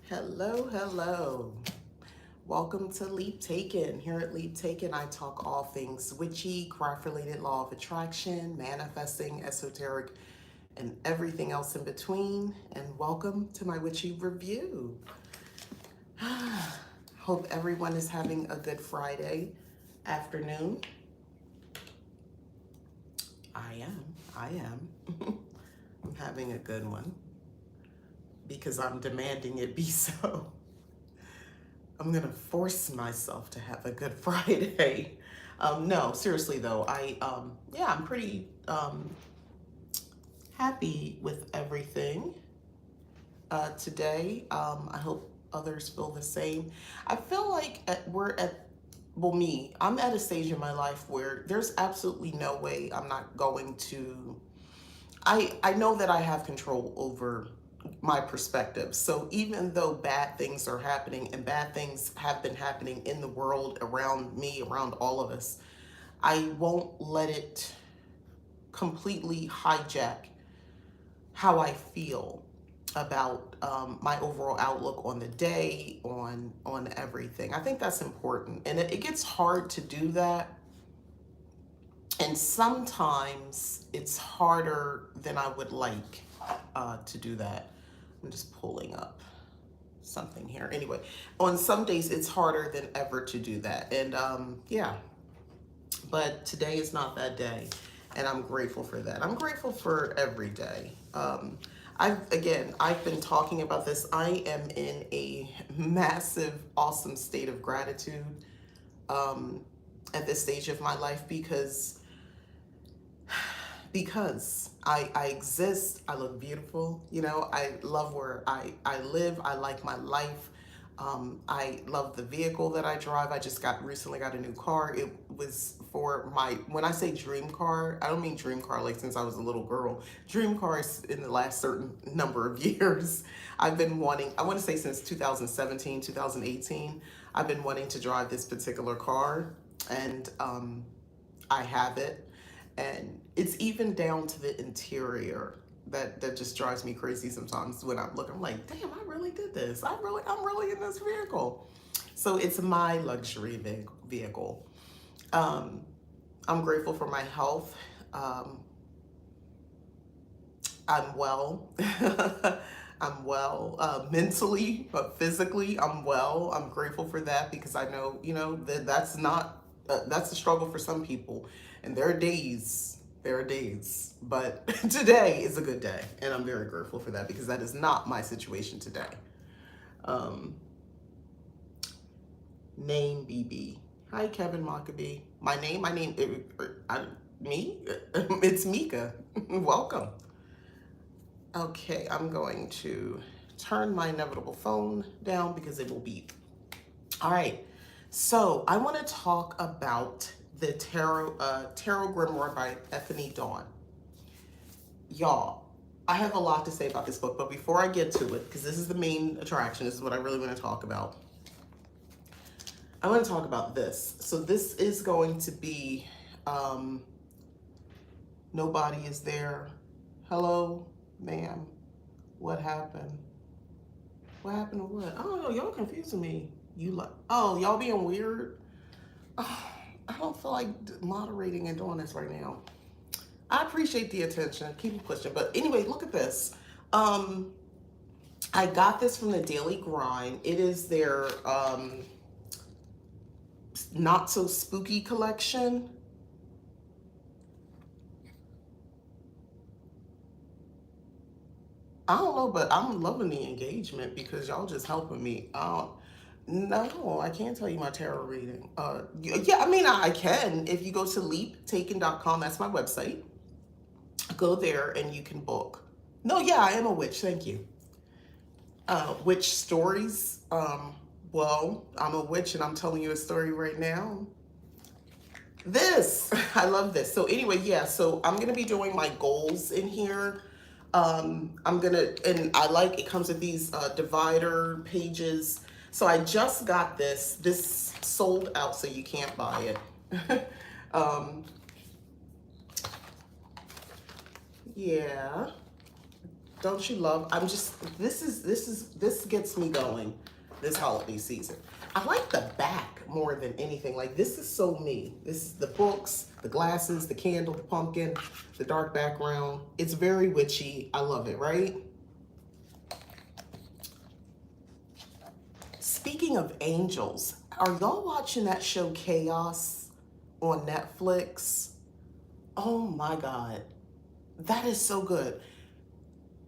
Hello, hello. Welcome to Leap Taken. Here at Leap Taken, I talk all things witchy, craft-related, law of attraction, manifesting, esoteric, and everything else in between. And welcome to my witchy review. Hope everyone is having a good Friday afternoon. I am. I'm having a good one because I'm demanding it be so. I'm gonna force myself to have a good Friday. No, seriously though, I'm pretty happy with everything today. I hope others feel the same. I feel like I'm at a stage in my life where there's absolutely no way I'm not going to. I know that I have control over my perspective. So even though bad things are happening and bad things have been happening in the world around me, around all of us, I won't let it completely hijack how I feel about my overall outlook on the day, on everything. I think that's important, and it gets hard to do that. And sometimes it's harder than I would like to do that. I'm just pulling up something here. Anyway, on some days it's harder than ever to do that. And yeah, but today is not that day. And I'm grateful for that. I'm grateful for every day. I've been talking about this. I am in a massive, awesome state of gratitude at this stage of my life because I exist. I look beautiful. You know, I love where I live. I like my life. I love the vehicle that I drive. I just recently got a new car. It was for when I say dream car, I don't mean dream car like since I was a little girl. Dream cars in the last certain number of years. I've been wanting, I want to say since 2017, 2018, I've been wanting to drive this particular car, and I have it. And it's even down to the interior that just drives me crazy sometimes when I'm like, damn, I really did this. I'm really in this vehicle. So it's my luxury vehicle. Um, I'm grateful for my health. I'm well. I'm well mentally, but physically, I'm well. I'm grateful for that because I know, that's not, that's a struggle for some people. And there are days, but today is a good day. And I'm very grateful for that because that is not my situation today. Um, Name BB. Hi, Kevin Mockabee. Me? It's Mika. Welcome. Okay, I'm going to turn my inevitable phone down because it will beep. All right, so I want to talk about the Tarot Grimoire by Ethony Dawn. Y'all, I have a lot to say about this book, but before I get to it, because this is the main attraction, this is what I really want to talk about. I want to talk about this. So this is going to be, nobody is there. Hello, ma'am. What happened? What happened to what? I don't know. Y'all confusing me. Y'all being weird? Oh, I don't feel like moderating and doing this right now. I appreciate the attention. Keep it pushing. But anyway, look at this. I got this from the Daily Grind. It is their not so spooky collection. I don't know, but I'm loving the engagement because y'all just helping me out. No, I can't tell you my tarot reading. Yeah, I mean, I can. If you go to leaptaken.com, that's my website. Go there and you can book. No, yeah, I am a witch. Thank you. Witch stories. Well, I'm a witch and I'm telling you a story right now. I love this. So anyway, yeah, so I'm going to be doing my goals in here. And it comes with these divider pages. So I just got this. This sold out, so you can't buy it. Yeah. Don't you love? This gets me going this holiday season. I like the back more than anything. Like, this is so me. This is the books, the glasses, the candle, the pumpkin, the dark background. It's very witchy. I love it, right? Speaking of angels, are y'all watching that show Chaos on Netflix? Oh my God. That is so good.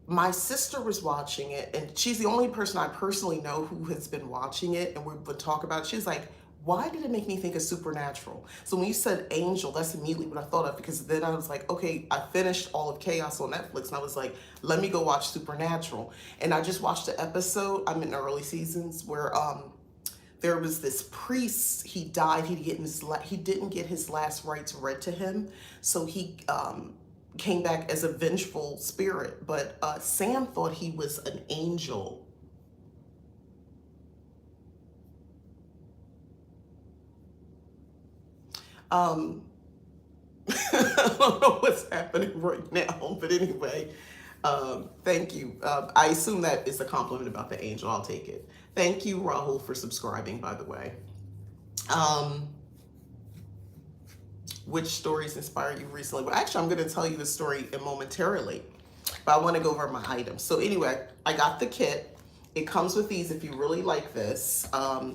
My sister was watching it, and she's the only person I personally know who has been watching it, and we would talk about it. She's like, why did it make me think of Supernatural? So when you said angel, that's immediately what I thought of, because then I was like, okay, I finished all of Chaos on Netflix, and I was like, let me go watch Supernatural. And I just watched the episode, I'm in the early seasons, where there was this priest, he died, he didn't get his last rites read to him, so he came back as a vengeful spirit, but Sam thought he was an angel. I don't know what's happening right now, but anyway, thank you. I assume that is a compliment about the angel. I'll take it. Thank you, Rahul, for subscribing, by the way. Which stories inspired you recently? Well, actually, I'm going to tell you the story momentarily, but I want to go over my items. So anyway, I got the kit. It comes with these if you really like this.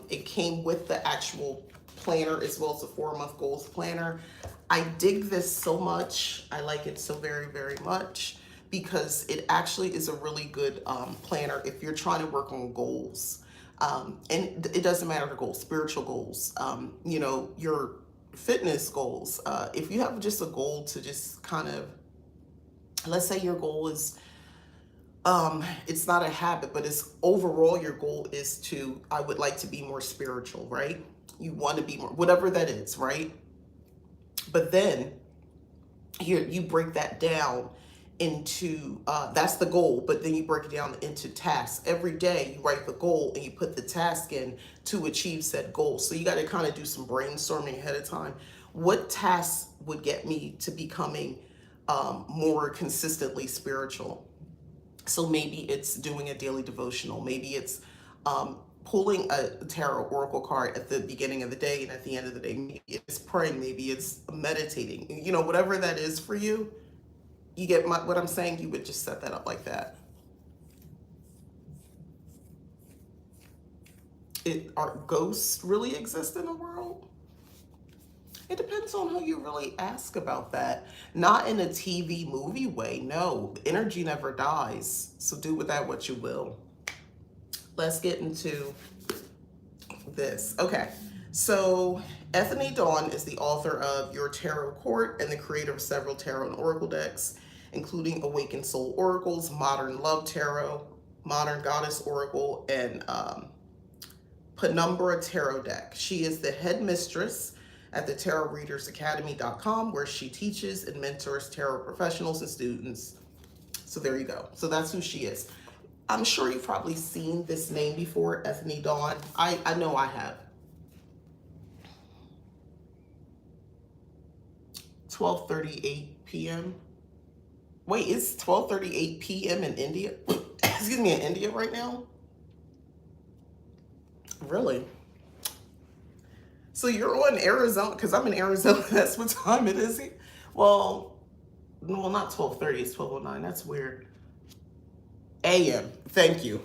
It came with the actual planner as well as the 4-month goals planner. I dig this so much. I like it so very, very much because it actually is a really good planner if you're trying to work on goals. And it doesn't matter the goals, spiritual goals, you know, your fitness goals. If you have just a goal to just kind of, let's say your goal is, it's not a habit, but it's overall your goal is to, I would like to be more spiritual, right? You want to be more, whatever that is, right? But then here you break that down into, that's the goal, but then you break it down into tasks. Every day you write the goal and you put the task in to achieve said goal. So you got to kind of do some brainstorming ahead of time. What tasks would get me to becoming more consistently spiritual? So maybe it's doing a daily devotional. Maybe it's pulling a tarot oracle card at the beginning of the day and at the end of the day. Maybe it's praying. Maybe it's meditating. You know, whatever that is for you. You get what I'm saying? You would just set that up like that. Are ghosts really exist in the world? It depends on who you really ask about that. Not in a TV movie way. No, energy never dies. So do with that what you will. Let's get into this. Okay, so Ethony Dawn is the author of Your Tarot Court and the creator of several tarot and oracle decks, including Awakened Soul Oracles, Modern Love Tarot, Modern Goddess Oracle, and Penumbra Tarot deck. She is the head mistress at the tarotreadersacademy.com, where she teaches and mentors tarot professionals and students. So there you go. So that's who she is. I'm sure you've probably seen this name before, Ethony Dawn. I know I have. 12:38 p.m. Wait, it's 12:38 p.m. in India? Excuse me, in India right now? Really? So you're on Arizona, because I'm in Arizona. That's what time it is here. Well, not 12:30, it's 12:09. That's weird. AM. Thank you.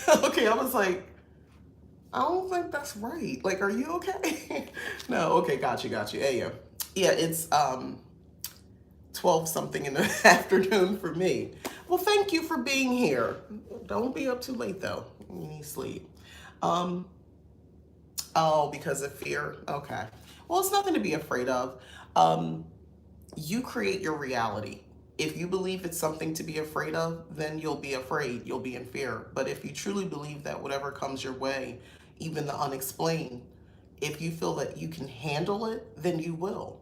Okay, I was like, I don't think that's right. Like, are you okay? No, okay, got you. AM. Yeah, it's 12 something in the afternoon for me. Well, thank you for being here. Don't be up too late though. You need sleep. Oh, because of fear. Okay. Well, it's nothing to be afraid of. You create your reality. If you believe it's something to be afraid of, then you'll be afraid. You'll be in fear. But if you truly believe that whatever comes your way, even the unexplained, if you feel that you can handle it, then you will.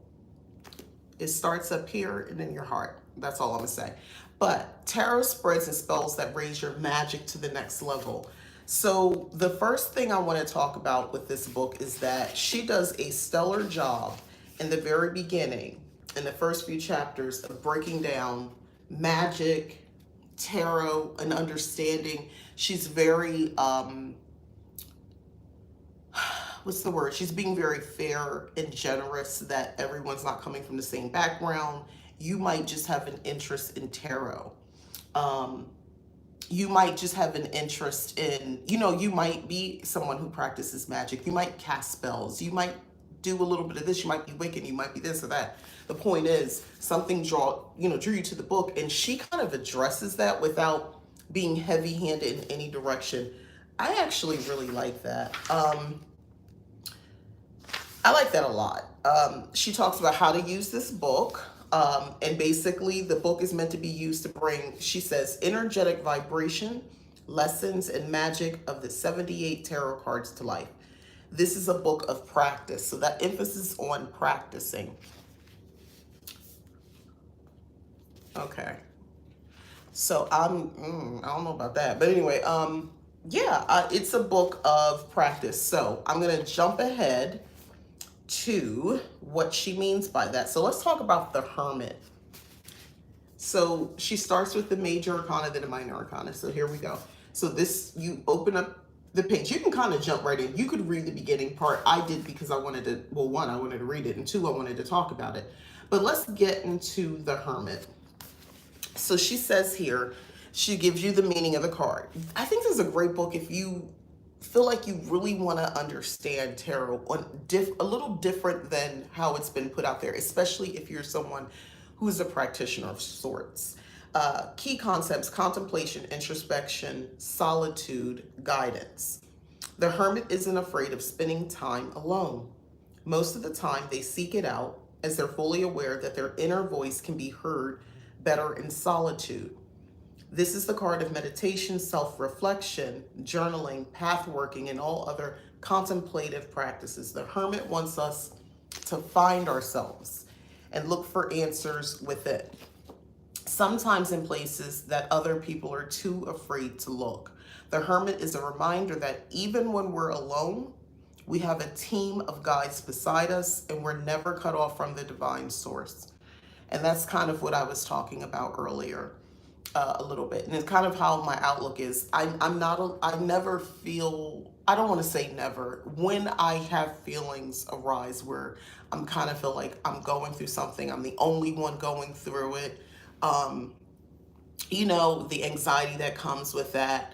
It starts up here and in your heart. That's all I'm gonna say. But tarot spreads and spells that raise your magic to the next level. So the first thing I want to talk about with this book is that she does a stellar job in the very beginning, in the first few chapters, of breaking down magic, tarot and understanding. She's very, what's the word? She's being very fair and generous, that everyone's not coming from the same background. You might just have an interest in tarot. You might just have an interest in, you might be someone who practices magic. You might cast spells. You might do a little bit of this. You might be Wiccan. You might be this or that. The point is, something drew you to the book, and she kind of addresses that without being heavy-handed in any direction. I actually really like that. I like that a lot. She talks about how to use this book. And basically, the book is meant to be used to bring, she says, energetic vibration, lessons, and magic of the 78 tarot cards to life. This is a book of practice. So that emphasis on practicing. Okay. So I don't know about that. But anyway, yeah, it's a book of practice. So I'm going to jump ahead to what she means by that. So let's talk about the Hermit. So she starts with the major arcana, then the minor arcana. So here we go. So this, you open up the page. You can kind of jump right in. You could read the beginning part. I did because I wanted to, well, one, I wanted to read it, and two, I wanted to talk about it. But let's get into the Hermit. So she says here, she gives you the meaning of the card. I think this is a great book if you feel like you really want to understand tarot on a little different than how it's been put out there, especially if you're someone who's a practitioner of sorts. Key concepts: contemplation, introspection, solitude, guidance. The Hermit isn't afraid of spending time alone. Most of the time they seek it out, as they're fully aware that their inner voice can be heard better in solitude. This is the card of meditation, self-reflection, journaling, pathworking, and all other contemplative practices. The Hermit wants us to find ourselves and look for answers within, sometimes in places that other people are too afraid to look. The Hermit is a reminder that even when we're alone, we have a team of guides beside us, and we're never cut off from the divine source. And that's kind of what I was talking about earlier, a little bit. And it's kind of how my outlook is. I never feel, I don't want to say never, when I have feelings arise where I'm kind of feel like I'm going through something, I'm the only one going through it. The anxiety that comes with that.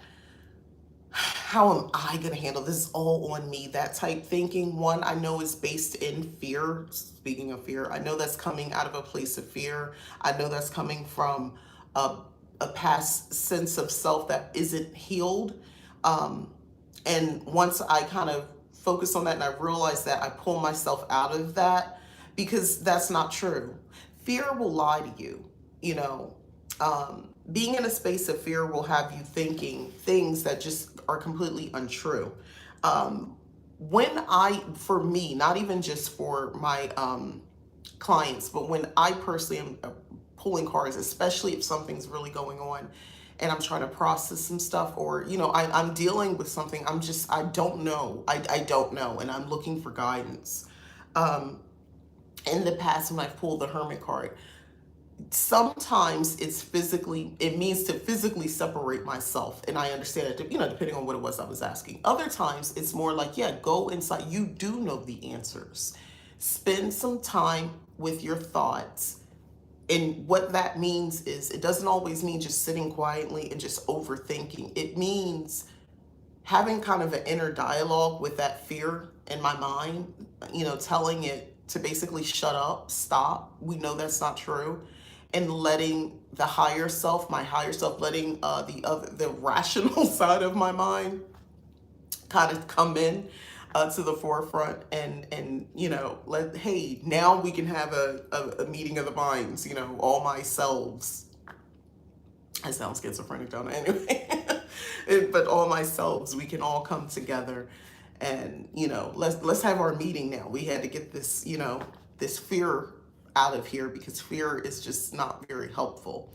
How am I going to handle this? Is all on me, that type thinking. One, I know is based in fear. Speaking of fear, I know that's coming out of a place of fear. I know that's coming from a past sense of self that isn't healed. And once I kind of focus on that and I realize that, I pull myself out of that, because that's not true. Fear will lie to you, being in a space of fear will have you thinking things that just are completely untrue. For me, not even just for my clients, but when I personally am pulling cards, especially if something's really going on and I'm trying to process some stuff, or, I'm dealing with something, I don't know. I don't know, and I'm looking for guidance. In the past, when I've pulled the Hermit card, sometimes it means to physically separate myself, and I understand it, depending on what it was I was asking. Other times it's more like, go inside. You do know the answers. Spend some time with your thoughts. And what that means is, it doesn't always mean just sitting quietly and just overthinking. It means having kind of an inner dialogue with that fear in my mind, telling it to basically shut up, stop. We know that's not true. And letting the higher self, my higher self, letting the rational side of my mind kind of come in to the forefront, and hey, now we can have a meeting of the minds, all my selves. I sound schizophrenic, don't I? Anyway, but all my selves, we can all come together, and let's have our meeting now. We had to get this, this fear out of here, because fear is just not very helpful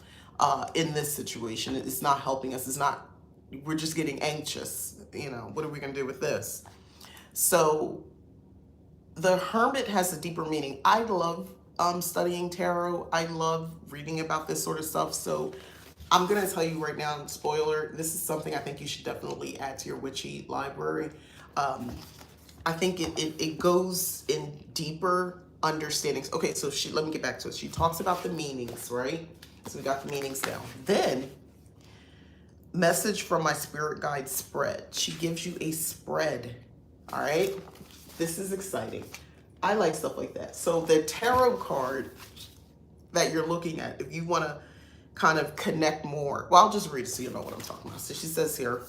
in this situation. It's not helping us. We're just getting anxious. What are we going to do with this? So the Hermit has a deeper meaning. I love studying tarot. I love reading about this sort of stuff. So I'm going to tell you right now, spoiler, this is something I think you should definitely add to your witchy library. Um, I think it goes in deeper understandings. Okay, so let me get back to it. She talks about the meanings, right? So we got the meanings down. Then, message from my spirit guide spread. She gives you a spread, all right? This is exciting. I like stuff like that. So the tarot card that you're looking at, if you want to kind of connect more, well, I'll just read it so you know what I'm talking about. So she says here,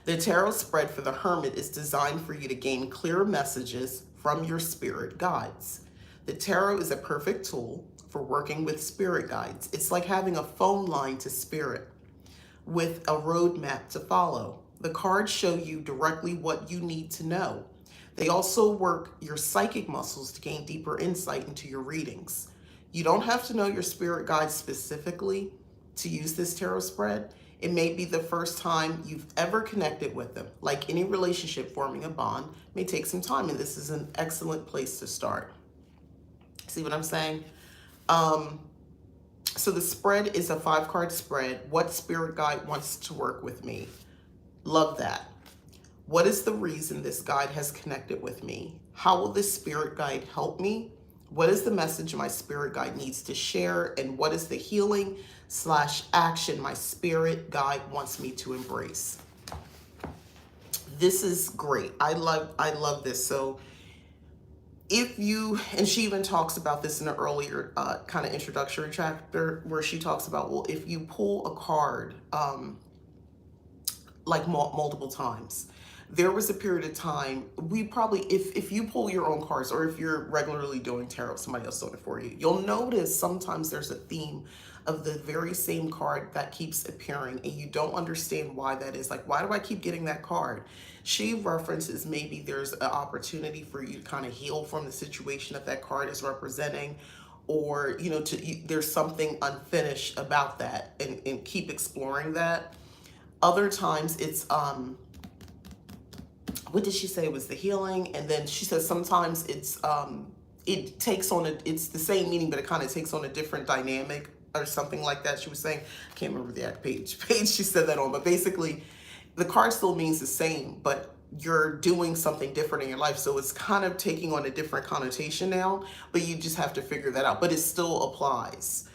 the tarot spread for the Hermit is designed for you to gain clear messages from your spirit guides. The tarot is a perfect tool for working with spirit guides. It's like having a phone line to spirit with a roadmap to follow. The cards show you directly what you need to know. They also work your psychic muscles to gain deeper insight into your readings. You don't have to know your spirit guides specifically to use this tarot spread. It may be the first time you've ever connected with them. Like any relationship, forming a bond may take some time, and this is an excellent place to start. See what I'm saying? So the spread is a 5-card spread. What spirit guide wants to work with me? Love that. What is the reason this guide has connected with me? How will this spirit guide help me? What is the message my spirit guide needs to share? And what is the healing / action my spirit guide wants me to embrace? This is great. I love this. So if you, and she even talks about this in an earlier kind of introductory chapter where she talks about, well, if you pull a card like multiple times, there was a period of time, we probably, if you pull your own cards or if you're regularly doing tarot, somebody else doing it for you, you'll notice sometimes there's a theme of the very same card that keeps appearing and you don't understand why that is. Like, why do I keep getting that card? She references maybe there's an opportunity for you to kind of heal from the situation that card is representing, or, you know, there's something unfinished about that, and keep exploring that. Other times it's, what did she say was the healing? And then she says sometimes it's, it takes on it's the same meaning, but it kind of takes on a different dynamic or something like that. She was saying, I can't remember the exact page she said that on, but basically the card still means the same, but you're doing something different in your life. So it's kind of taking on a different connotation now, but you just have to figure that out, but it still applies.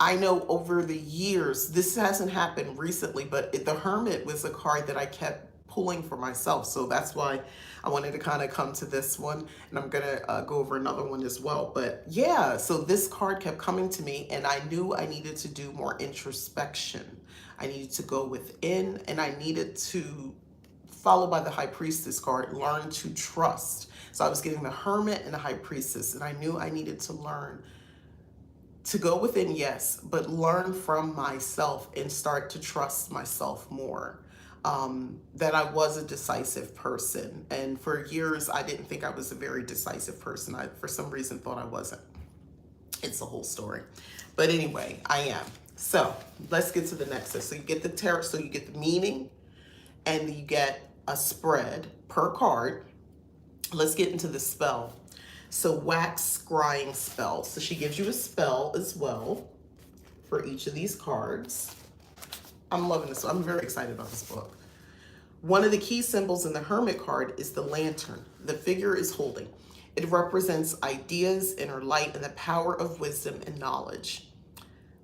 I know over the years, this hasn't happened recently, but the Hermit was a card that I kept pulling for myself. So that's why I wanted to kind of come to this one, and I'm going to go over another one as well. But yeah, so this card kept coming to me, and I knew I needed to do more introspection. I needed to go within, and I needed to, followed by the High Priestess card, learn to trust. So I was getting the Hermit and the High Priestess, and I knew I needed to learn to go within, yes, but learn from myself and start to trust myself more. That I was a decisive person. And for years, I didn't think I was a very decisive person. I, for some reason, thought I wasn't. It's a whole story. But anyway, I am. So let's get to the next. So you get the tarot, so you get the meaning, and you get a spread per card. Let's get into the spell. So wax scrying spell. So she gives you a spell as well for each of these cards. I'm loving this. I'm very excited about this book. One of the key symbols in the Hermit card is the lantern the figure is holding. It represents ideas, inner light, and the power of wisdom and knowledge.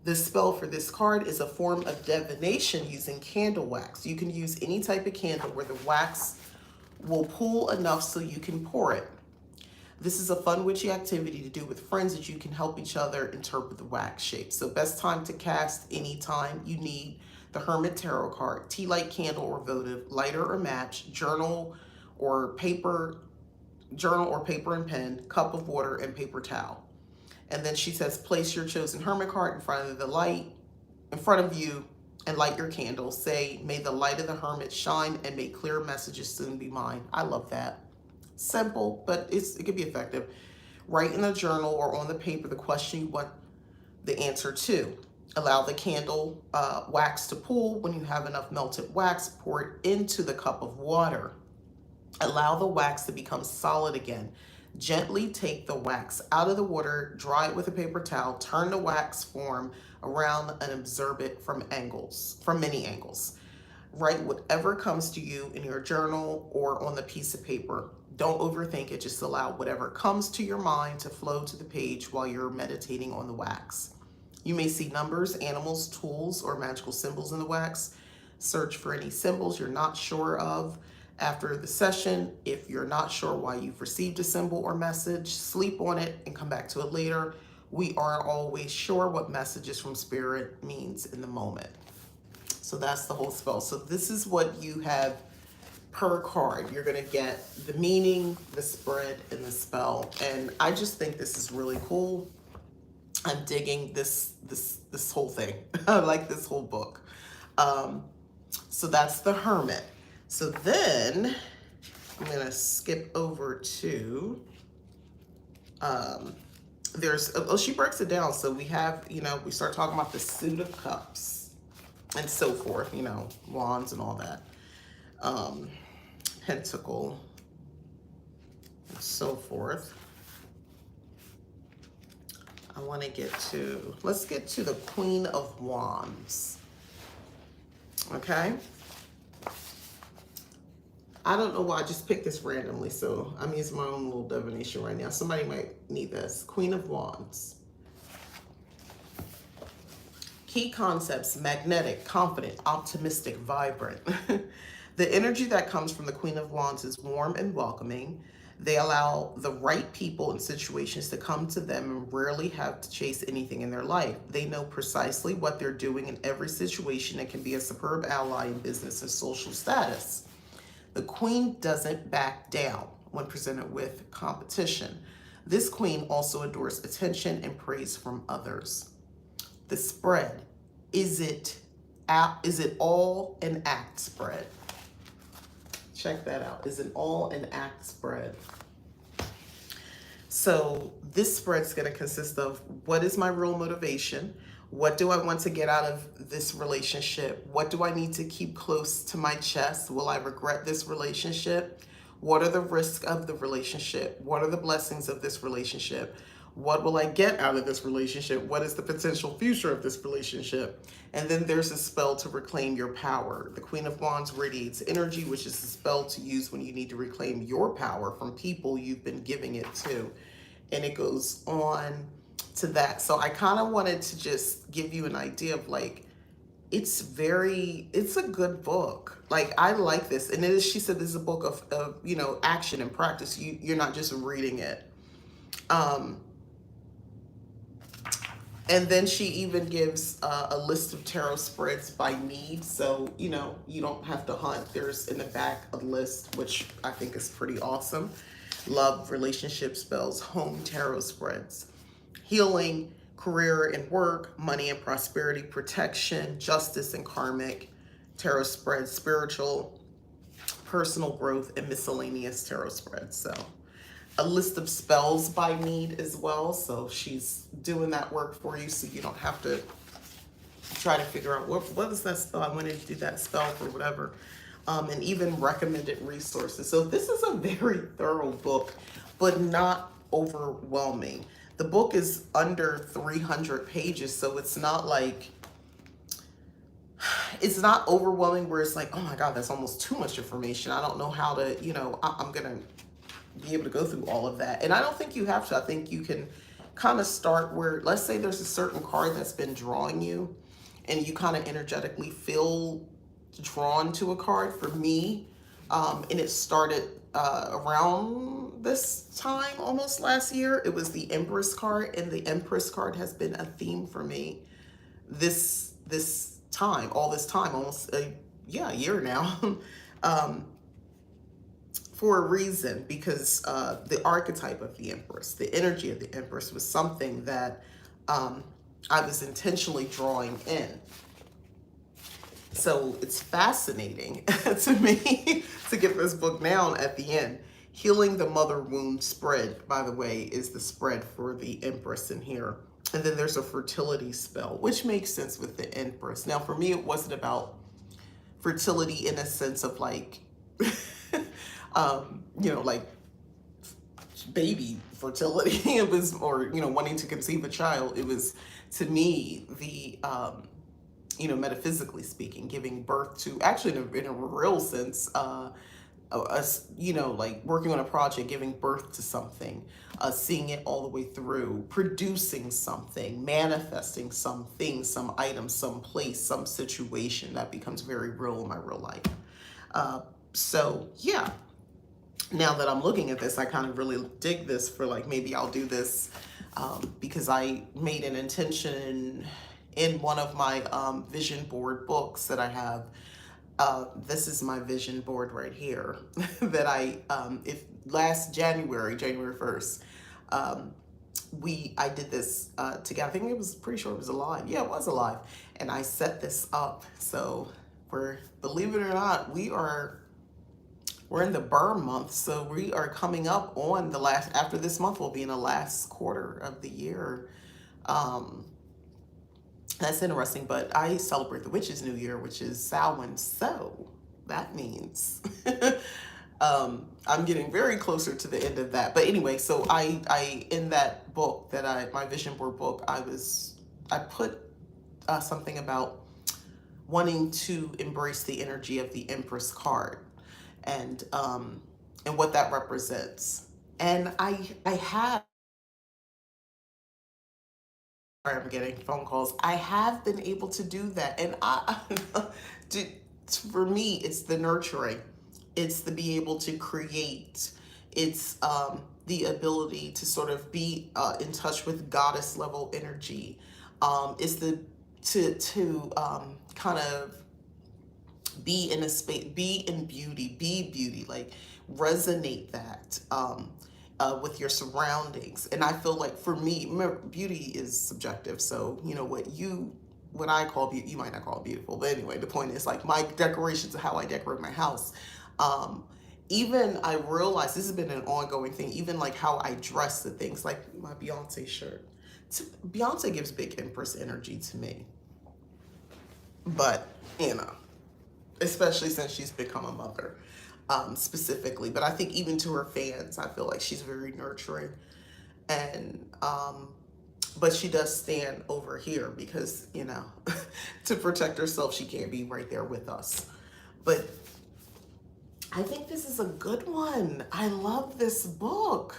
The spell for this card is a form of divination using candle wax. You can use any type of candle where the wax will pool enough so you can pour it. This is a fun witchy activity to do with friends that you can help each other interpret the wax shape. So best time to cast anytime you need the Hermit Tarot card, tea light candle or votive, lighter or match, journal or paper and pen, cup of water, and paper towel. And then she says, place your chosen Hermit card in front of the light, in front of you, and light your candle. Say, may the light of the Hermit shine and may clear messages soon be mine. I love that. Simple, but it can be effective. Write in a journal or on the paper the question you want the answer to. Allow the candle wax to pool. When you have enough melted wax, pour it into the cup of water. Allow the wax to become solid again. Gently take the wax out of the water, dry it with a paper towel, turn the wax form around and observe it from many angles. Write whatever comes to you in your journal or on the piece of paper. Don't overthink it, just allow whatever comes to your mind to flow to the page while you're meditating on the wax. You may see numbers, animals, tools, or magical symbols in the wax. Search for any symbols you're not sure of. After the session, if you're not sure why you've received a symbol or message, sleep on it and come back to it later. We aren't always sure what messages from spirit means in the moment. So that's the whole spell. So this is what you have per card. You're going to get the meaning, the spread, and the spell. And I just think this is really cool. I'm digging this whole thing. I like this whole book. So that's the Hermit. So then I'm going to skip over to, she breaks it down. So we have, we start talking about the Suit of Cups and so forth, wands and all that. Pentacle and so forth. I want to let's get to the Queen of Wands. Okay. I don't know why I just picked this randomly, so I'm using my own little divination right now. Somebody might need this. Queen of Wands. Key concepts: magnetic, confident, optimistic, vibrant. The energy that comes from the Queen of Wands is warm and welcoming. They allow the right people and situations to come to them and rarely have to chase anything in their life. They know precisely what they're doing in every situation and can be a superb ally in business and social status. The Queen doesn't back down when presented with competition. This Queen also adores attention and praise from others. The spread: is it all an act spread? Check that out. Is it all an act spread? So this spread is going to consist of, what is my real motivation? What do I want to get out of this relationship? What do I need to keep close to my chest? Will I regret this relationship? What are the risks of the relationship? What are the blessings of this relationship? What will I get out of this relationship? What is the potential future of this relationship? And then there's a spell to reclaim your power. The Queen of Wands radiates energy, which is a spell to use when you need to reclaim your power from people you've been giving it to. And it goes on to that. So I kind of wanted to just give you an idea of it's a good book. I like this. And she said this is a book of action and practice. You're not just reading it. And then she even gives a list of tarot spreads by need. So, you don't have to hunt. There's in the back a list, which I think is pretty awesome. Love, relationship spells, home tarot spreads, healing, career and work, money and prosperity, protection, justice and karmic tarot spreads, spiritual, personal growth, and miscellaneous tarot spreads. So a list of spells by need as well. So she's doing that work for you, so you don't have to try to figure out what is that spell. I wanted to do that spell for whatever. And even recommended resources. So this is a very thorough book, but not overwhelming. The book is under 300 pages, so it's not overwhelming where it's oh my God, that's almost too much information. I don't know how to, I'm gonna be able to go through all of that. And I don't think you have to. I think you can kind of start where, let's say there's a certain card that's been drawing you and you kind of energetically feel drawn to a card. For me, and it started around this time, almost last year. It was the Empress card, and the Empress card has been a theme for me this time, almost a year now. For a reason, because the archetype of the Empress, the energy of the Empress was something that I was intentionally drawing in. So it's fascinating to me to get this book down at the end. Healing the Mother Wound spread, by the way, is the spread for the Empress in here. And then there's a fertility spell, which makes sense with the Empress. Now, for me, it wasn't about fertility in a sense of baby fertility. It was, or, wanting to conceive a child. It was, to me, the, metaphysically speaking, giving birth to, actually in a real sense, us, like working on a project, giving birth to something, seeing it all the way through, producing something, manifesting something, some item, some place, some situation that becomes very real in my real life. So yeah, now that I'm looking at this, I kind of really dig this for, like, maybe I'll do this because I made an intention in one of my vision board books that I have. This is my vision board right here that if last January 1st, I did this together. I think it was, pretty sure it was alive. Yeah, it was alive. And I set this up. So believe it or not, we're in the burn month. So we are coming up on after this month will be in the last quarter of the year. That's interesting, but I celebrate the Witch's New Year, which is Samhain, so that means I'm getting very closer to the end of that. But anyway, so I in that book my vision board book, I put something about wanting to embrace the energy of the Empress card, and what that represents. And I have, I'm getting phone calls. I have been able to do that. And for me, it's the nurturing. It's the be able to create. It's the ability to sort of be in touch with goddess level energy. It's to kind of be in a space, be in beauty, be beauty, like resonate that. With your surroundings. And I feel like, for me, remember, beauty is subjective. So, what I call beauty, you might not call it beautiful. But anyway, the point is, like, my decorations of how I decorate my house. Even I realize this has been an ongoing thing, even like how I dress the things, like my Beyonce shirt. Beyonce gives big Empress energy to me. But, especially since she's become a mother. Specifically, but I think even to her fans, I feel like she's very nurturing, and but she does stand over here because to protect herself, she can't be right there with us. But I think this is a good one. I love this book.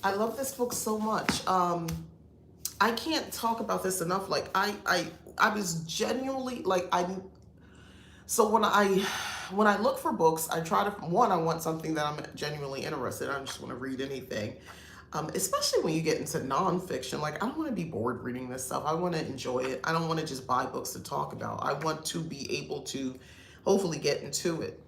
I love this book so much. I can't talk about this enough. Like I was genuinely like So when I look for books, I try to, I want something that I'm genuinely interested in. I don't just want to read anything. Especially when you get into nonfiction. Like, I don't want to be bored reading this stuff. I want to enjoy it. I don't want to just buy books to talk about. I want to be able to hopefully get into it.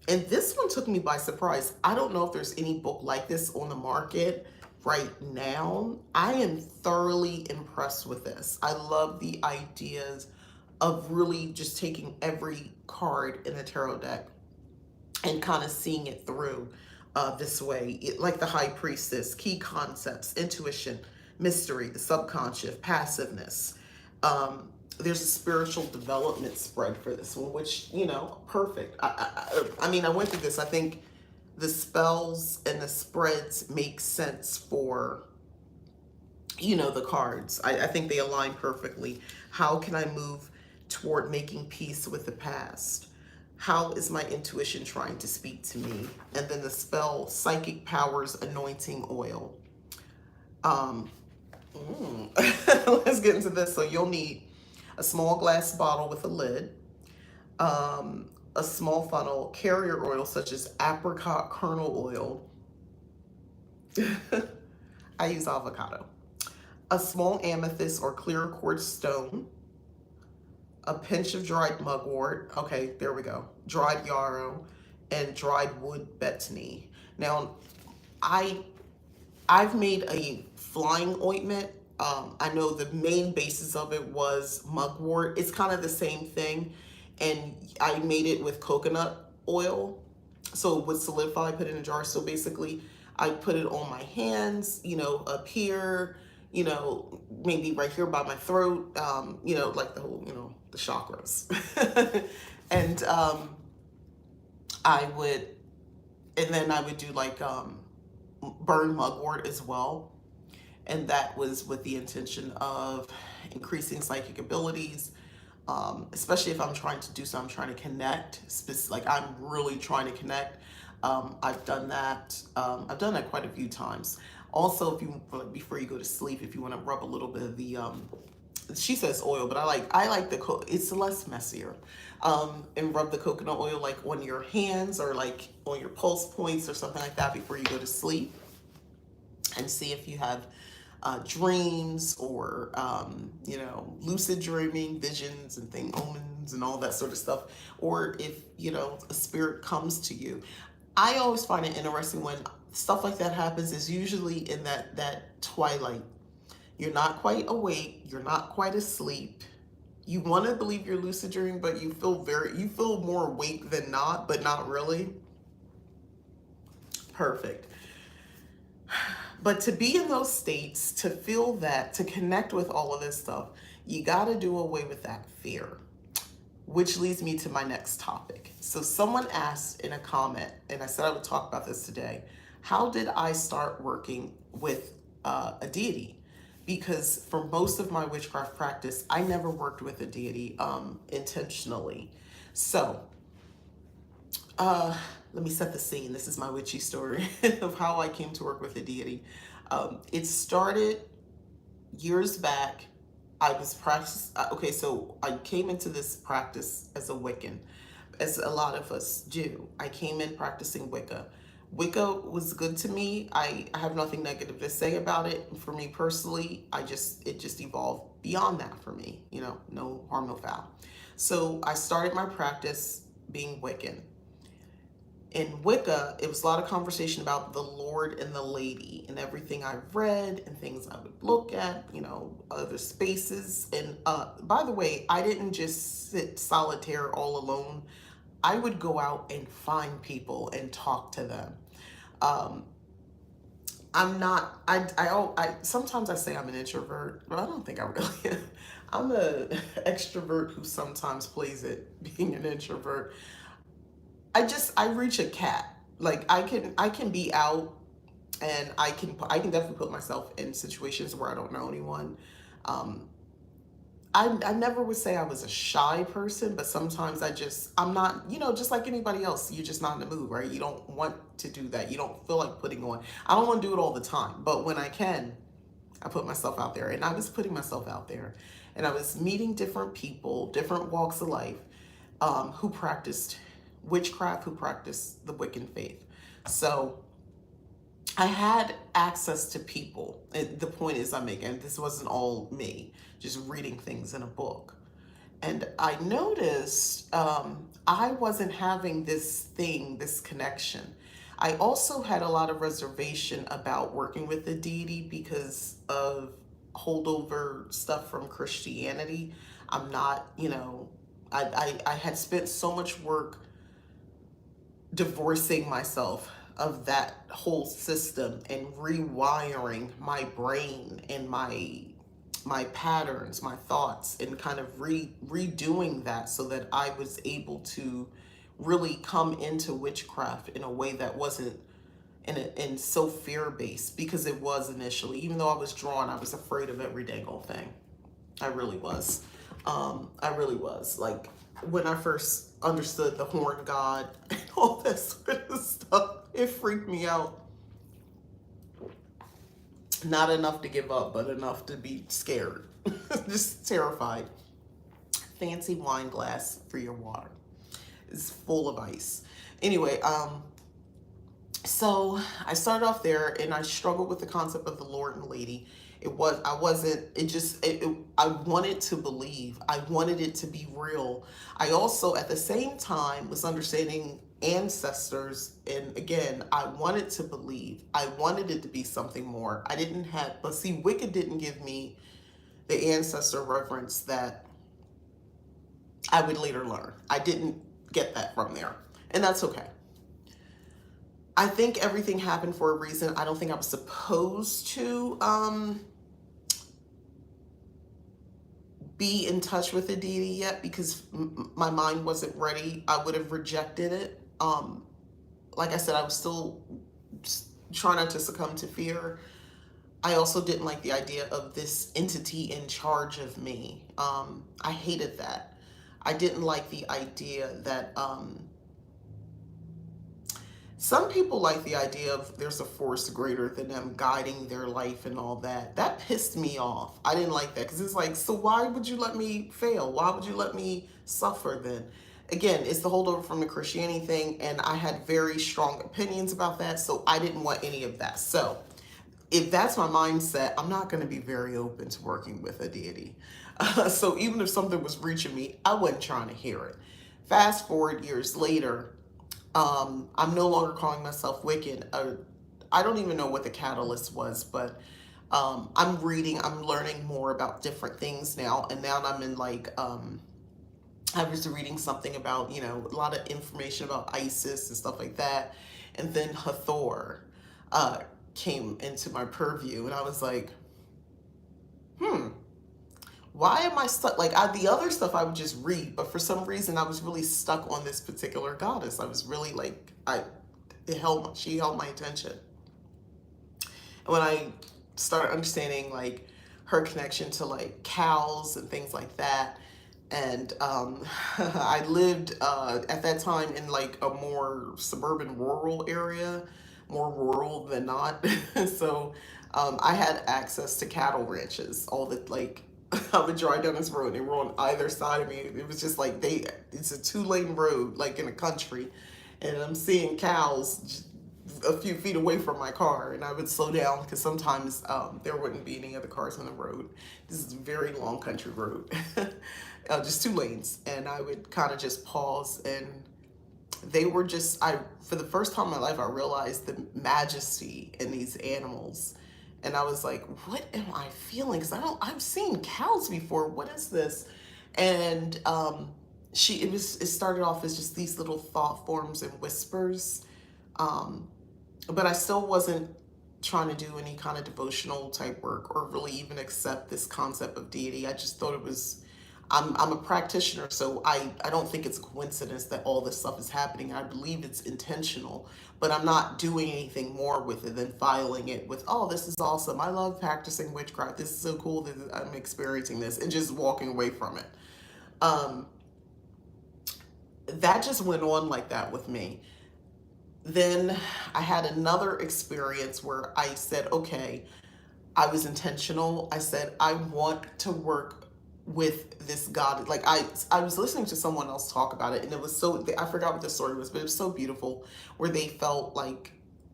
And this one took me by surprise. I don't know if there's any book like this on the market right now. I am thoroughly impressed with this. I love the ideas of really just taking every card in the tarot deck and kind of seeing it through this way. Like the High Priestess, key concepts, intuition, mystery, the subconscious, passiveness. There's a spiritual development spread for this one, which, perfect. I mean, I went through this. I think the spells and the spreads make sense for, the cards. I think they align perfectly. How can I move toward making peace with the past? How is my intuition trying to speak to me? And then the spell, Psychic Powers Anointing Oil. Let's get into this. So you'll need a small glass bottle with a lid, a small funnel, carrier oil such as apricot kernel oil. I use avocado. A small amethyst or clear quartz stone, a pinch of dried mugwort. Okay, there we go. Dried yarrow and dried wood betony. Now, I've made a flying ointment. I know the main basis of it was mugwort. It's kind of the same thing. And I made it with coconut oil. So it would solidify, put it in a jar. So basically, I put it on my hands, up here, maybe right here by my throat, like the whole, the chakras. And then I would do like burn mugwort as well. And that was with the intention of increasing psychic abilities, especially if I'm trying to do something, I'm trying to connect, like I'm really trying to connect. I've done that. I've done that quite a few times. Also, if you, before you go to sleep, if you want to rub a little bit of the, she says oil, but I like the, it's less messier. And rub the coconut oil like on your hands or like on your pulse points or something like that before you go to sleep, and see if you have dreams or lucid dreaming, visions and thing, omens and all that sort of stuff, or if a spirit comes to you. I always find it interesting when stuff like that happens. Is usually in that twilight. You're not quite awake, you're not quite asleep. You want to believe you're lucid dreaming, but you feel more awake than not, but not really. Perfect. But to be in those states, to feel that, to connect with all of this stuff, you got to do away with that fear, which leads me to my next topic. So someone asked in a comment, and I said I would talk about this today, how did I start working with a deity? Because for most of my witchcraft practice, I never worked with a deity intentionally. So let me set the scene. This is my witchy story of how I came to work with a deity. It started years back. I was okay, so I came into this practice as a Wiccan, as a lot of us do. I came in practicing Wicca. Wicca was good to me. I have nothing negative to say about it. For me personally, it just evolved beyond that for me. No harm, no foul. So I started my practice being Wiccan. In Wicca, it was a lot of conversation about the Lord and the Lady and everything I've read and things I would look at, other spaces. And by the way, I didn't just sit solitaire all alone. I would go out and find people and talk to them. I'm not, sometimes I say I'm an introvert, but I don't think I really am. I'm an extrovert who sometimes plays it being an introvert. I reach a cap. Like I can be out, and I can definitely put myself in situations where I don't know anyone. I never would say I was a shy person, but sometimes I'm not, just like anybody else, you're just not in the mood, right? You don't want to do that. You don't feel like putting on. I don't want to do it all the time, but when I can, I put myself out there. And I was putting myself out there, and I was meeting different people, different walks of life, who practiced witchcraft, who practiced the Wiccan faith. So I had access to people. The point is I'm making, this wasn't all me, just reading things in a book. And I noticed I wasn't having this connection. I also had a lot of reservation about working with the deity because of holdover stuff from Christianity. I'm not, I had spent so much work divorcing myself of that whole system and rewiring my brain and my patterns, my thoughts, and kind of redoing that so that I was able to really come into witchcraft in a way that wasn't in so fear-based, because it was initially, even though I was drawn, I was afraid of every dang old thing. I really was. I really was. Like, when I first understood the horn god and all that sort of stuff, it freaked me out. Not enough to give up, but enough to be scared. Just terrified. Fancy wine glass for your water. It's full of ice. Anyway, so I started off there, and I struggled with the concept of the Lord and Lady. I wanted to believe. I wanted it to be real. I also, at the same time, was understanding ancestors. And again, I wanted to believe. I wanted it to be something more. But see, Wicca didn't give me the ancestor reverence that I would later learn. I didn't get that from there. And that's okay. I think everything happened for a reason. I don't think I was supposed to be in touch with a deity yet, because my mind wasn't ready. I would have rejected it. Like I said, I was still try not to succumb to fear. I also didn't like the idea of this entity in charge of me. I hated that. I didn't like the idea that some people like the idea of there's a force greater than them guiding their life and all that. That pissed me off. I didn't like that because it's like, so why would you let me fail? Why would you let me suffer then? Again, it's the holdover from the Christianity thing, and I had very strong opinions about that, so I didn't want any of that. So if that's my mindset, I'm not going to be very open to working with a deity. So even if something was reaching me, I wasn't trying to hear it. Fast forward years later, I'm no longer calling myself Wiccan. I don't even know what the catalyst was, but I'm reading, I'm learning more about different things now. And now I'm in like, I was reading something about, a lot of information about Isis and stuff like that. And then Hathor came into my purview, and I was like, why am I stuck? Like the other stuff I would just read, but for some reason I was really stuck on this particular goddess. I was really like, she held my attention. And when I started understanding like her connection to like cows and things like that, and I lived at that time in like a more suburban rural area, more rural than not. So I had access to cattle ranches, all the like I would drive down this road and they were on either side of me. It was just like it's a 2-lane road, like in a country. And I'm seeing cows a few feet away from my car, and I would slow down because sometimes there wouldn't be any other cars on the road. This is a very long country road, just 2 lanes. And I would kind of just pause, and they were just, for the first time in my life, I realized the majesty in these animals. And I was like, what am I feeling? Because I've seen cows before. What is this? And it started off as just these little thought forms and whispers. But I still wasn't trying to do any kind of devotional type work or really even accept this concept of deity. I just thought it was, I'm a practitioner, so I don't think it's a coincidence that all this stuff is happening. I believe it's intentional, but I'm not doing anything more with it than filing it with, oh, this is awesome. I love practicing witchcraft. This is so cool that I'm experiencing this, and just walking away from it. That just went on like that with me. Then I had another experience where I said, okay, I was intentional. I said, I want to work with this God. Like I was listening to someone else talk about it, and it was so, I forgot what the story was, but it was so beautiful, where they felt like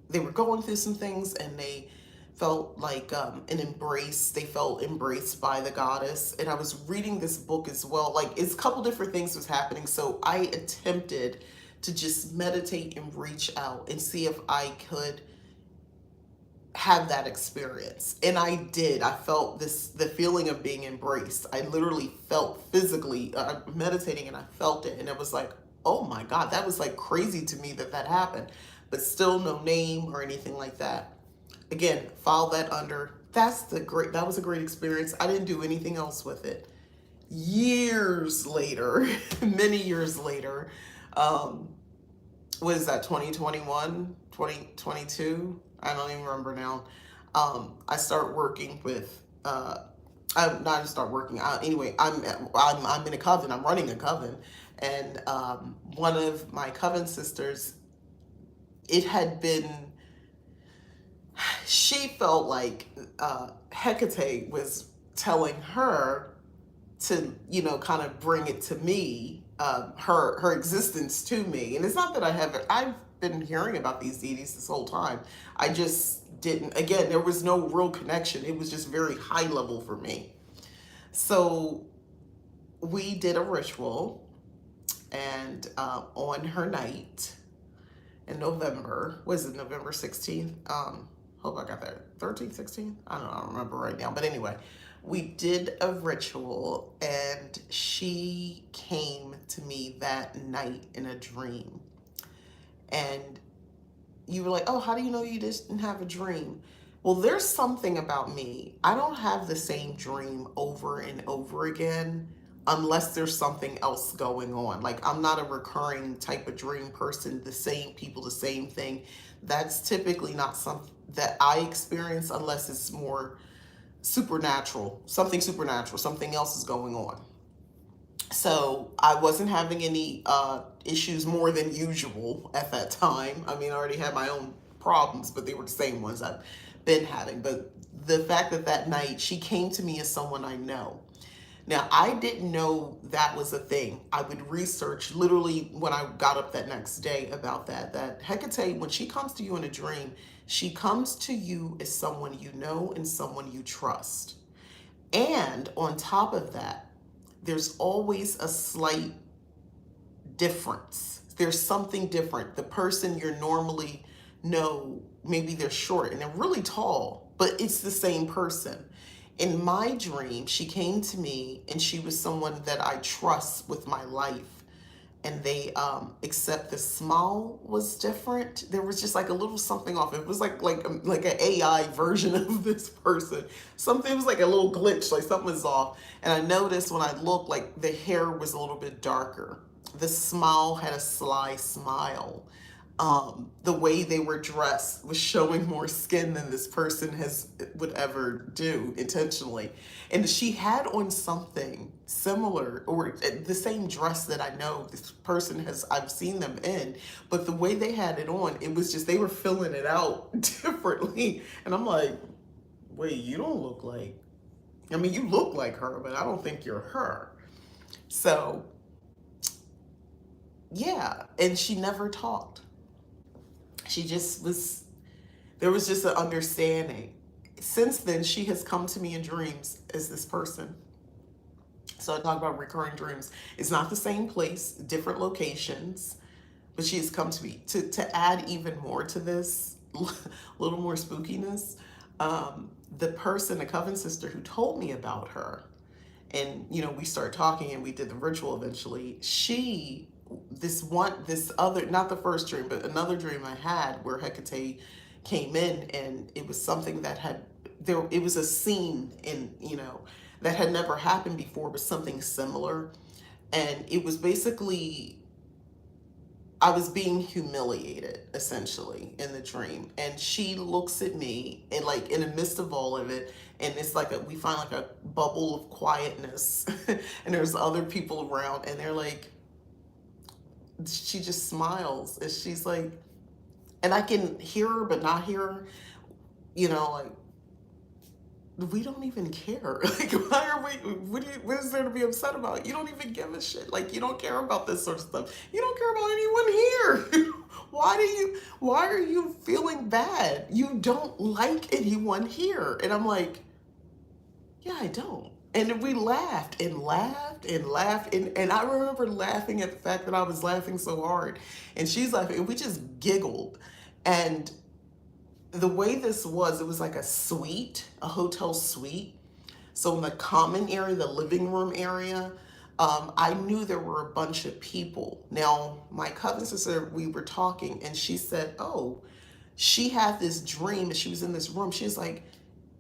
they were going through some things, and they felt like an embrace. They felt embraced by the goddess. And I was reading this book as well. Like it's a couple different things was happening. So I attempted to just meditate and reach out and see if I could have that experience. And I did. I felt the feeling of being embraced. I literally felt physically meditating, and I felt it. And it was like, oh my God, that was like crazy to me that happened, but still no name or anything like that. Again, file that under, that was a great experience. I didn't do anything else with it. Years later, many years later, what is that, 2021, 2022? I don't even remember now. I start working with, I'm not to start working. Anyway, I'm in a coven. I'm running a coven, and one of my coven sisters, it had been, she felt like Hecate was telling her to, kind of bring it to me, her existence to me. And it's not that I've been hearing about these deities this whole time. I just didn't, again, there was no real connection. It was just very high level for me. So we did a ritual, and on her night in November, was it November 16th? Hope I got that, 13th, 16th? I don't remember right now. But anyway, we did a ritual, and she came to me that night in a dream. And you were like, oh, how do you know you didn't have a dream? Well, there's something about me. I don't have the same dream over and over again. unless there's something else going on. Like, I'm not a recurring type of dream person, the same people, the same thing. That's typically not something that I experience unless it's more supernatural, something else is going on. So I wasn't having any issues more than usual at that time. I mean, I already had my own problems, but they were the same ones I've been having. But the fact that that night she came to me as someone I know. Now, I didn't know that was a thing. I would research literally when I got up that next day about that. That Hecate, when she comes to you in a dream, she comes to you as someone you know and someone you trust. And on top of that, there's always a slight difference. There's something different. The person you normally know, maybe they're short and they're really tall, but it's the same person. In my dream, she came to me and she was someone that I trust with my life. And they, except the smile was different. There was just like a little something off. It was like an AI version of this person. Something was like a little glitch, like something was off. And I noticed when I looked, like the hair was a little bit darker. The smile had a sly smile. The way they were dressed was showing more skin than this person would ever do intentionally. And she had on something similar or the same dress that I know this person has, I've seen them in, but the way they had it on, it was just, they were filling it out differently. And I'm like, wait, you don't look like, I mean, you look like her, but I don't think you're her. So yeah, and she never talked. She just was, there was just an understanding. Since then, she has come to me in dreams as this person. So I talk about recurring dreams. It's not the same place, different locations, but she has come to me. To add even more to this, a little more spookiness, the person, the coven sister who told me about her, and we started talking and we did the ritual eventually. This other, not the first dream, but another dream I had where Hecate came in, and it was something that it was a scene that had never happened before, but something similar. And it was basically, I was being humiliated essentially in the dream. And she looks at me and like in the midst of all of it, and it's like we find like a bubble of quietness and there's other people around and they're like, she just smiles and she's like, and I can hear her but not hear her, like, we don't even care. Like, why are we, what is there to be upset about? You don't even give a shit. Like, you don't care about this sort of stuff. You don't care about anyone here. Why are you feeling bad? You don't like anyone here. And I'm like, yeah, I don't. And we laughed and laughed and laughed. And I remember laughing at the fact that I was laughing so hard. And she's laughing. And we just giggled. And the way this was, it was like a suite, a hotel suite. So in the common area, the living room area, I knew there were a bunch of people. Now, my cousin sister, we were talking and she said, oh, she had this dream and she was in this room. She's like,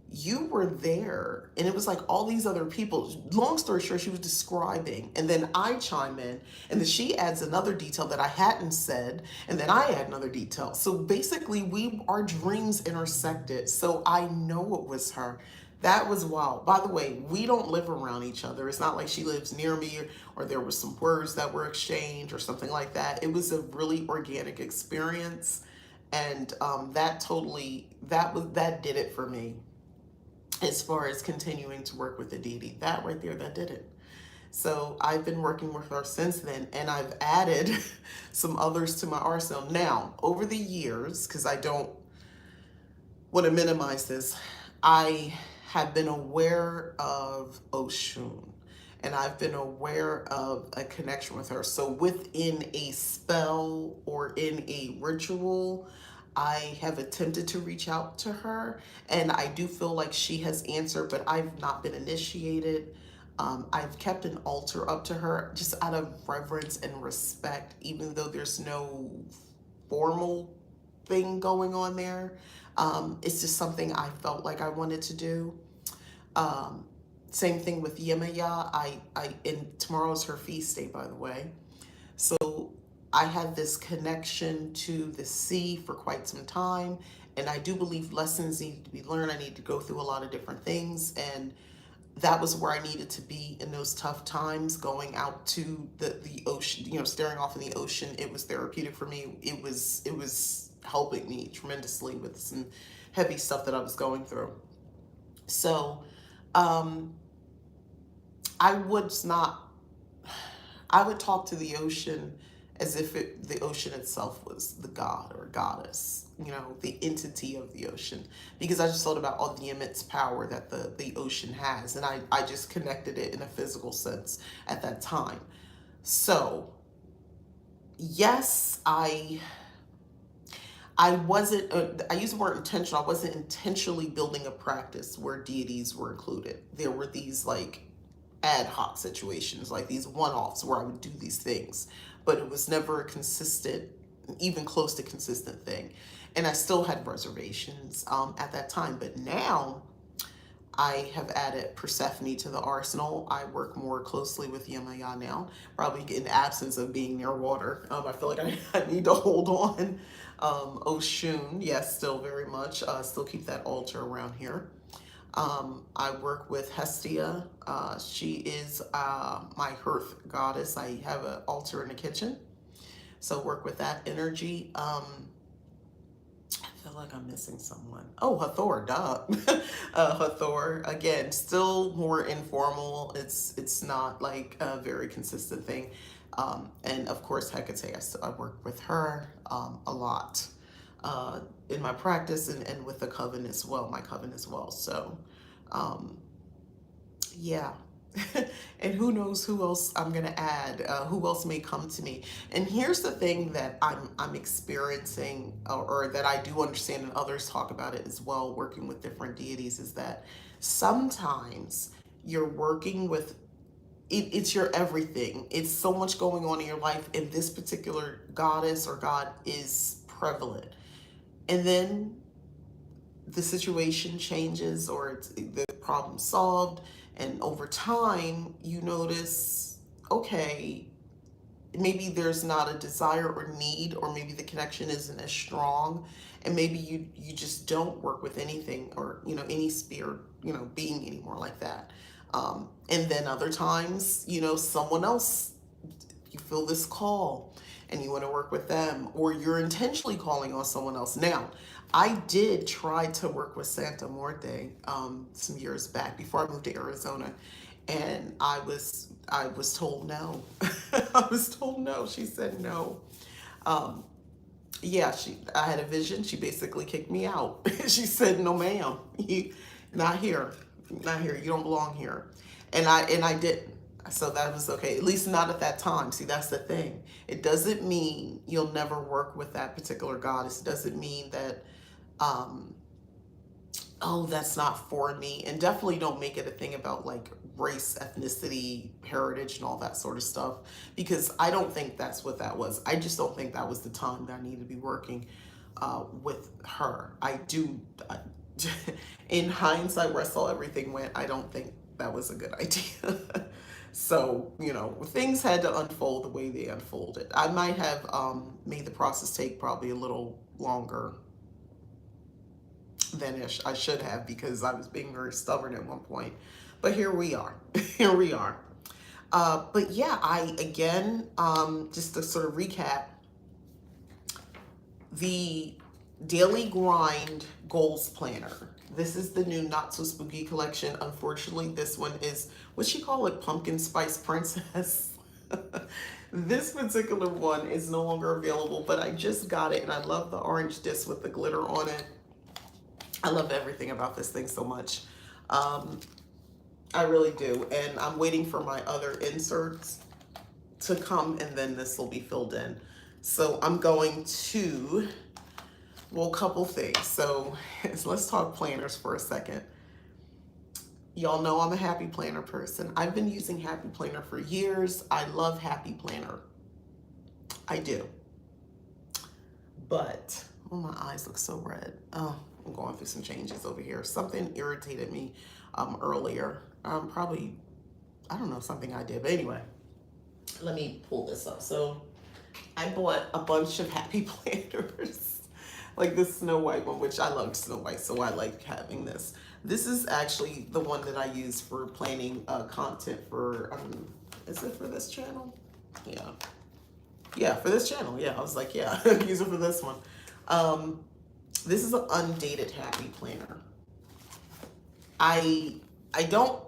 you were there. And it was like all these other people. Long story short, she was describing. And then I chime in. And then she adds another detail that I hadn't said. And then I add another detail. So basically, our dreams intersected. So I know it was her. That was wild. By the way, we don't live around each other. It's not like she lives near me or there were some words that were exchanged or something like that. It was a really organic experience. And that did it for me. As far as continuing to work with the deity, that right there, that did it. So I've been working with her since then, and I've added some others to my arsenal. Now, over the years, because I don't want to minimize this, I have been aware of Oshun, and I've been aware of a connection with her. So within a spell or in a ritual, I have attempted to reach out to her, and I do feel like she has answered, but I've not been initiated. I've kept an altar up to her just out of reverence and respect, even though there's no formal thing going on there. It's just something I felt like I wanted to do. Same thing with Yemaya. And tomorrow's her feast day, by the way. So I had this connection to the sea for quite some time. And I do believe lessons need to be learned. I need to go through a lot of different things. And that was where I needed to be in those tough times, going out to the ocean, staring off in the ocean. It was therapeutic for me. It was helping me tremendously with some heavy stuff that I was going through. So um, I would not I would talk to the ocean as if the ocean itself was the god or goddess, the entity of the ocean, because I just thought about all the immense power that the ocean has, and I just connected it in a physical sense at that time. So, yes, I wasn't, I use the word intentional, I wasn't intentionally building a practice where deities were included. There were these like ad hoc situations, like these one-offs where I would do these things, but it was never a consistent, even close to consistent thing. And I still had reservations at that time, but now I have added Persephone to the arsenal. I work more closely with Yemaya now, probably in the absence of being near water. I feel like I need to hold on. Oshun, yes, still very much. Still keep that altar around here. I work with Hestia. She is my hearth goddess. I have an altar in the kitchen, so work with that energy. I feel like I'm missing someone. Oh, Hathor, duh. Hathor, again, still more informal. It's not like a very consistent thing. And of course, Hecate, I work with her a lot in my practice and with the coven as well, my coven as well. So, yeah. And who knows who else I'm gonna add, who else may come to me. And here's the thing that I'm experiencing, or that I do understand, and others talk about it as well, working with different deities, is that sometimes you're working with it's your everything. It's so much going on in your life, and this particular goddess or god is prevalent. And then the situation changes, or it's the problem solved, and over time you notice, okay, maybe there's not a desire or need, or maybe the connection isn't as strong, and maybe you just don't work with anything, or any spirit being anymore like that. And then other times, someone else, you feel this call and you want to work with them, or you're intentionally calling on someone else. Now, I did try to work with Santa Muerte some years back before I moved to Arizona, and I was told no. I was told no. She said no. Yeah, I had a vision. She basically kicked me out. She said, "No, ma'am, you not here, not here. You don't belong here." And I didn't. So that was okay, at least not at that time. See, that's the thing. It doesn't mean you'll never work with that particular goddess. It doesn't mean that, oh, that's not for me. And definitely don't make it a thing about like race, ethnicity, heritage, and all that sort of stuff, because I don't think that's what that was. I just don't think that was the time that I needed to be working with her. In hindsight, where I saw everything went, I don't think that was a good idea. So, things had to unfold the way they unfolded. I might have made the process take probably a little longer than I should have, because I was being very stubborn at one point. But here we are. Here we are. But yeah, again, just to sort of recap, the Daily Grind Goals Planner. This is the new Not So Spooky collection. Unfortunately, this one is, what she call it, Pumpkin Spice Princess. This particular one is no longer available, but I just got it, and I love the orange disc with the glitter on it. I love everything about this thing so much. I really do. And I'm waiting for my other inserts to come, and then this will be filled in. So I'm going to, well, a couple things. So let's talk planners for a second. Y'all know I'm a Happy Planner person. I've been using Happy Planner for years. I love Happy Planner. I do. But, oh, my eyes look so red. Oh, I'm going through some changes over here. Something irritated me earlier. Probably, I don't know, something I did. But anyway, let me pull this up. So I bought a bunch of happy planners. Like this Snow White one, which I love Snow White, so I like having this. This is actually the one that I use for planning content for, is it for this channel? Yeah. Yeah, for this channel. Yeah, I was like, yeah, use it for this one. This is an undated happy planner. I don't,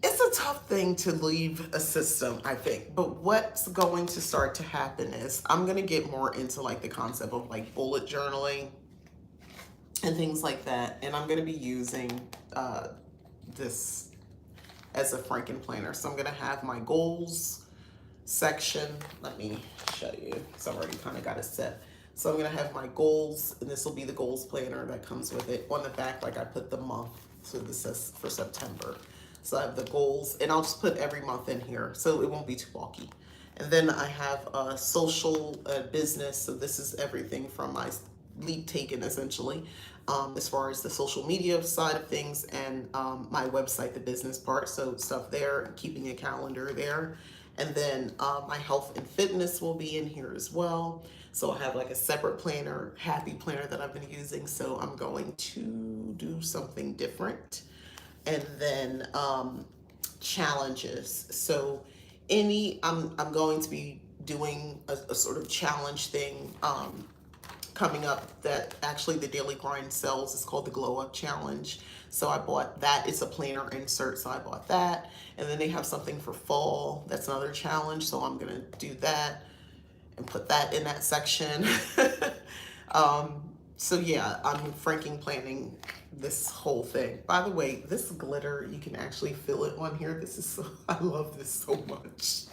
it's a tough thing to leave a system, I think. But what's going to start to happen is I'm going to get more into like the concept of like bullet journaling and things like that. And I'm going to be using this as a Franken planner. So I'm going to have my goals section. Let me show you, because I've already kind of got it set. So I'm going to have my goals, and this will be the goals planner that comes with it. On the back, like I put the month, so this says for September. So I have the goals, and I'll just put every month in here, so it won't be too bulky. And then I have a social business, so this is everything from my lead taken, essentially, as far as the social media side of things, and my website, the business part, so stuff there, keeping a calendar there. And then my health and fitness will be in here as well. So I have like a separate planner, happy planner that I've been using. So I'm going to do something different. And then challenges. So I'm going to be doing a sort of challenge thing coming up that actually the Daily Grind sells. It's called the Glow Up Challenge. So I bought that. It's a planner insert, so I bought that. And then they have something for fall. That's another challenge, so I'm gonna do that and put that in that section. So yeah, I'm Franken planning this whole thing. By the way, this glitter, you can actually feel it on here. This is so, I love this so much.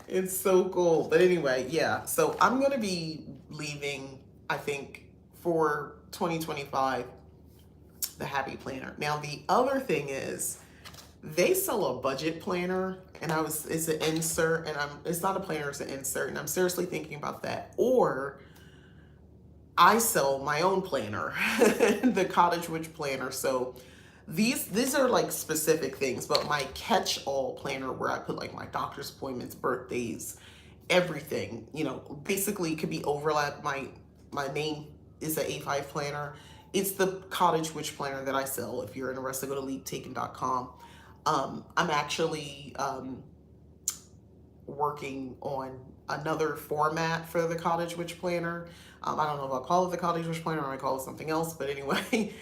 It's so cool. But anyway, yeah. So I'm going to be leaving, I think, for 2025, the Happy Planner. Now, the other thing is, they sell a budget planner, and it's an insert, and it's not a planner, it's an insert, and I'm seriously thinking about that. Or I sell my own planner, the Cottage Witch planner. So these are like specific things, but my catch-all planner where I put like my doctor's appointments, birthdays, everything, you know, basically could be overlap. My name is an A5 planner. It's the Cottage Witch planner that I sell. If you're interested, go to leaptaken.com. I'm actually working on another format for the Cottage Witch planner. I don't know if I'll call it the Cottage Witch planner or I call it something else, but anyway,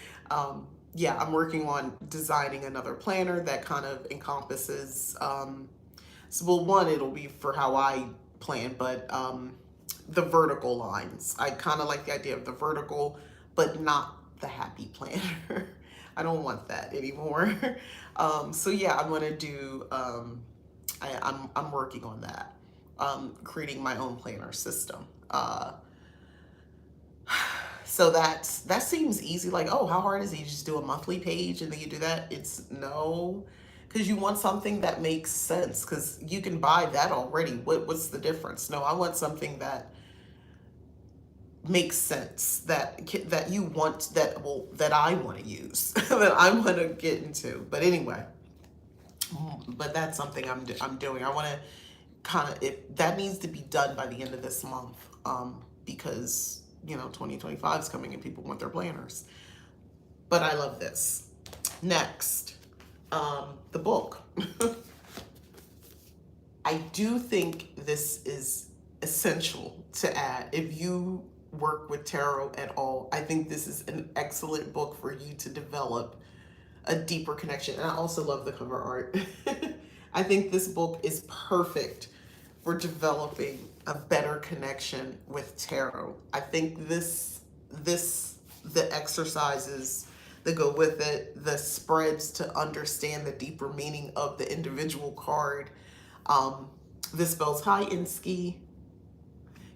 yeah, I'm working on designing another planner that kind of encompasses, so well, one, it'll be for how I plan, but the vertical lines. I kind of like the idea of the vertical, but not the happy planner. I don't want that anymore. So yeah, I'm gonna do, I'm working on that, creating my own planner system. So that seems easy, like, oh, how hard is it? You just do a monthly page and then you do that? It's no, because you want something that makes sense, because you can buy that already. What's the difference? No, I want something that makes sense, that you want, that I want to use, that I want to get into. But anyway, but that's something I'm doing. I want to kind of, that needs to be done by the end of this month, because, you know, 2025 is coming and people want their planners. But I love this. Next, the book. I do think this is essential to add. If you work with tarot at all, I think this is an excellent book for you to develop a deeper connection. And I also love the cover art. I think this book is perfect for developing a better connection with tarot. I think the exercises that go with it, the spreads to understand the deeper meaning of the individual card. This spells hi Insky.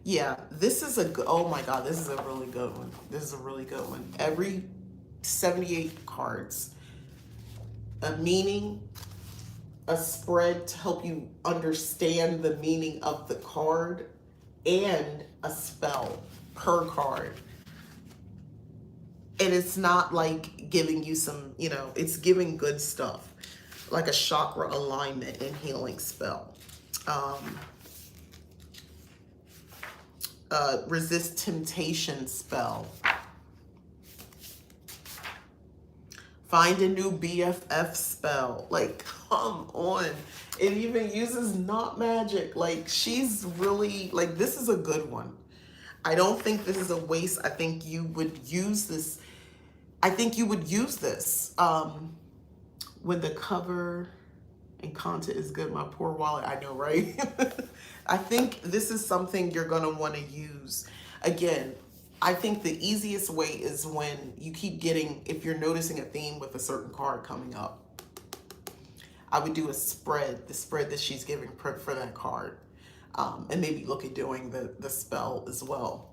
Yeah, this is oh my God, this is a really good one. This is a really good one. Every 78 cards, a meaning, a spread to help you understand the meaning of the card, and a spell. her card. And it's not like giving you some, you know, it's giving good stuff, like a chakra alignment and healing spell. Resist temptation spell. Find a new BFF spell. Like, come on. It even uses not magic. Like, she's really, like, this is a good one. I don't think this is a waste. I think you would use this. I think you would use this when the cover and content is good. My poor wallet, I know, right? I think this is something you're going to want to use. Again, I think the easiest way is when you keep getting, if you're noticing a theme with a certain card coming up, I would do a spread, the spread that she's giving for that card. And maybe look at doing the spell as well.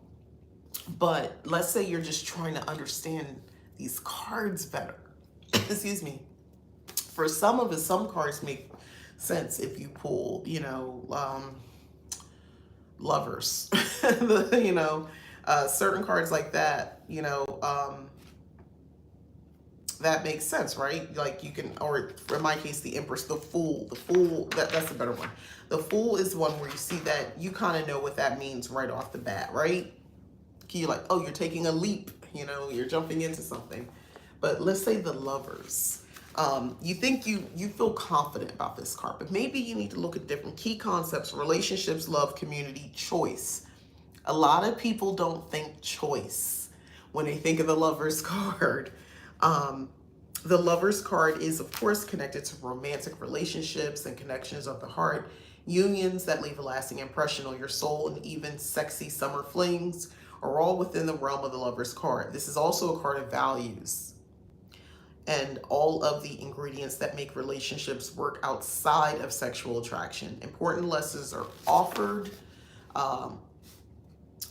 But let's say you're just trying to understand these cards better. Excuse me. For some of us, some cards make sense if you pull, you know, lovers, you know, certain cards like that, you know, that makes sense, right? Like you can, or in my case, the Empress, the Fool, that's a better one. The Fool is one where you see that you kind of know what that means right off the bat, right? You're like, oh, you're taking a leap, you know, you're jumping into something. But let's say the Lovers. You think you feel confident about this card, but maybe you need to look at different key concepts: relationships, love, community, choice. A lot of people don't think choice when they think of the Lovers card. The Lovers card is, of course, connected to romantic relationships and connections of the heart, unions that leave a lasting impression on your soul, and even sexy summer flings are all within the realm of the Lovers card. This is also a card of values and all of the ingredients that make relationships work outside of sexual attraction. Important lessons are offered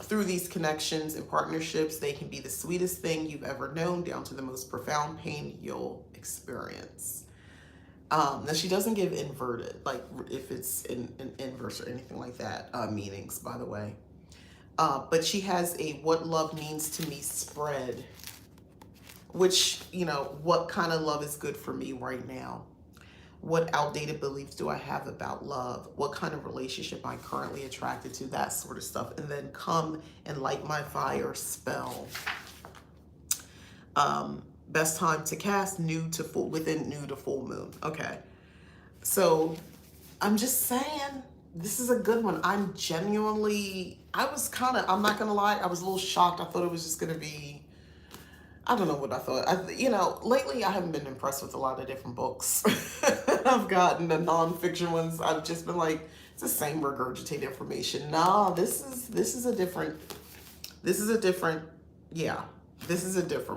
through these connections and partnerships. They can be the sweetest thing you've ever known, down to the most profound pain you'll experience. Now, she doesn't give inverted, like if it's in inverse or anything like that, meanings, by the way. But she has a what love means to me spread, which, you know, what kind of love is good for me right now? What outdated beliefs do I have about love? What kind of relationship am I currently attracted to? That sort of stuff. And then come and light my fire spell. Best time to cast new to full, within new to full moon. Okay. So I'm just saying, this is a good one. I'm genuinely, I'm not going to lie, I was a little shocked. I thought it was just going to be, I don't know what I thought. You know, lately I haven't been impressed with a lot of different books. I've gotten the nonfiction ones. I've just been like, it's the same regurgitated information. No, this is a different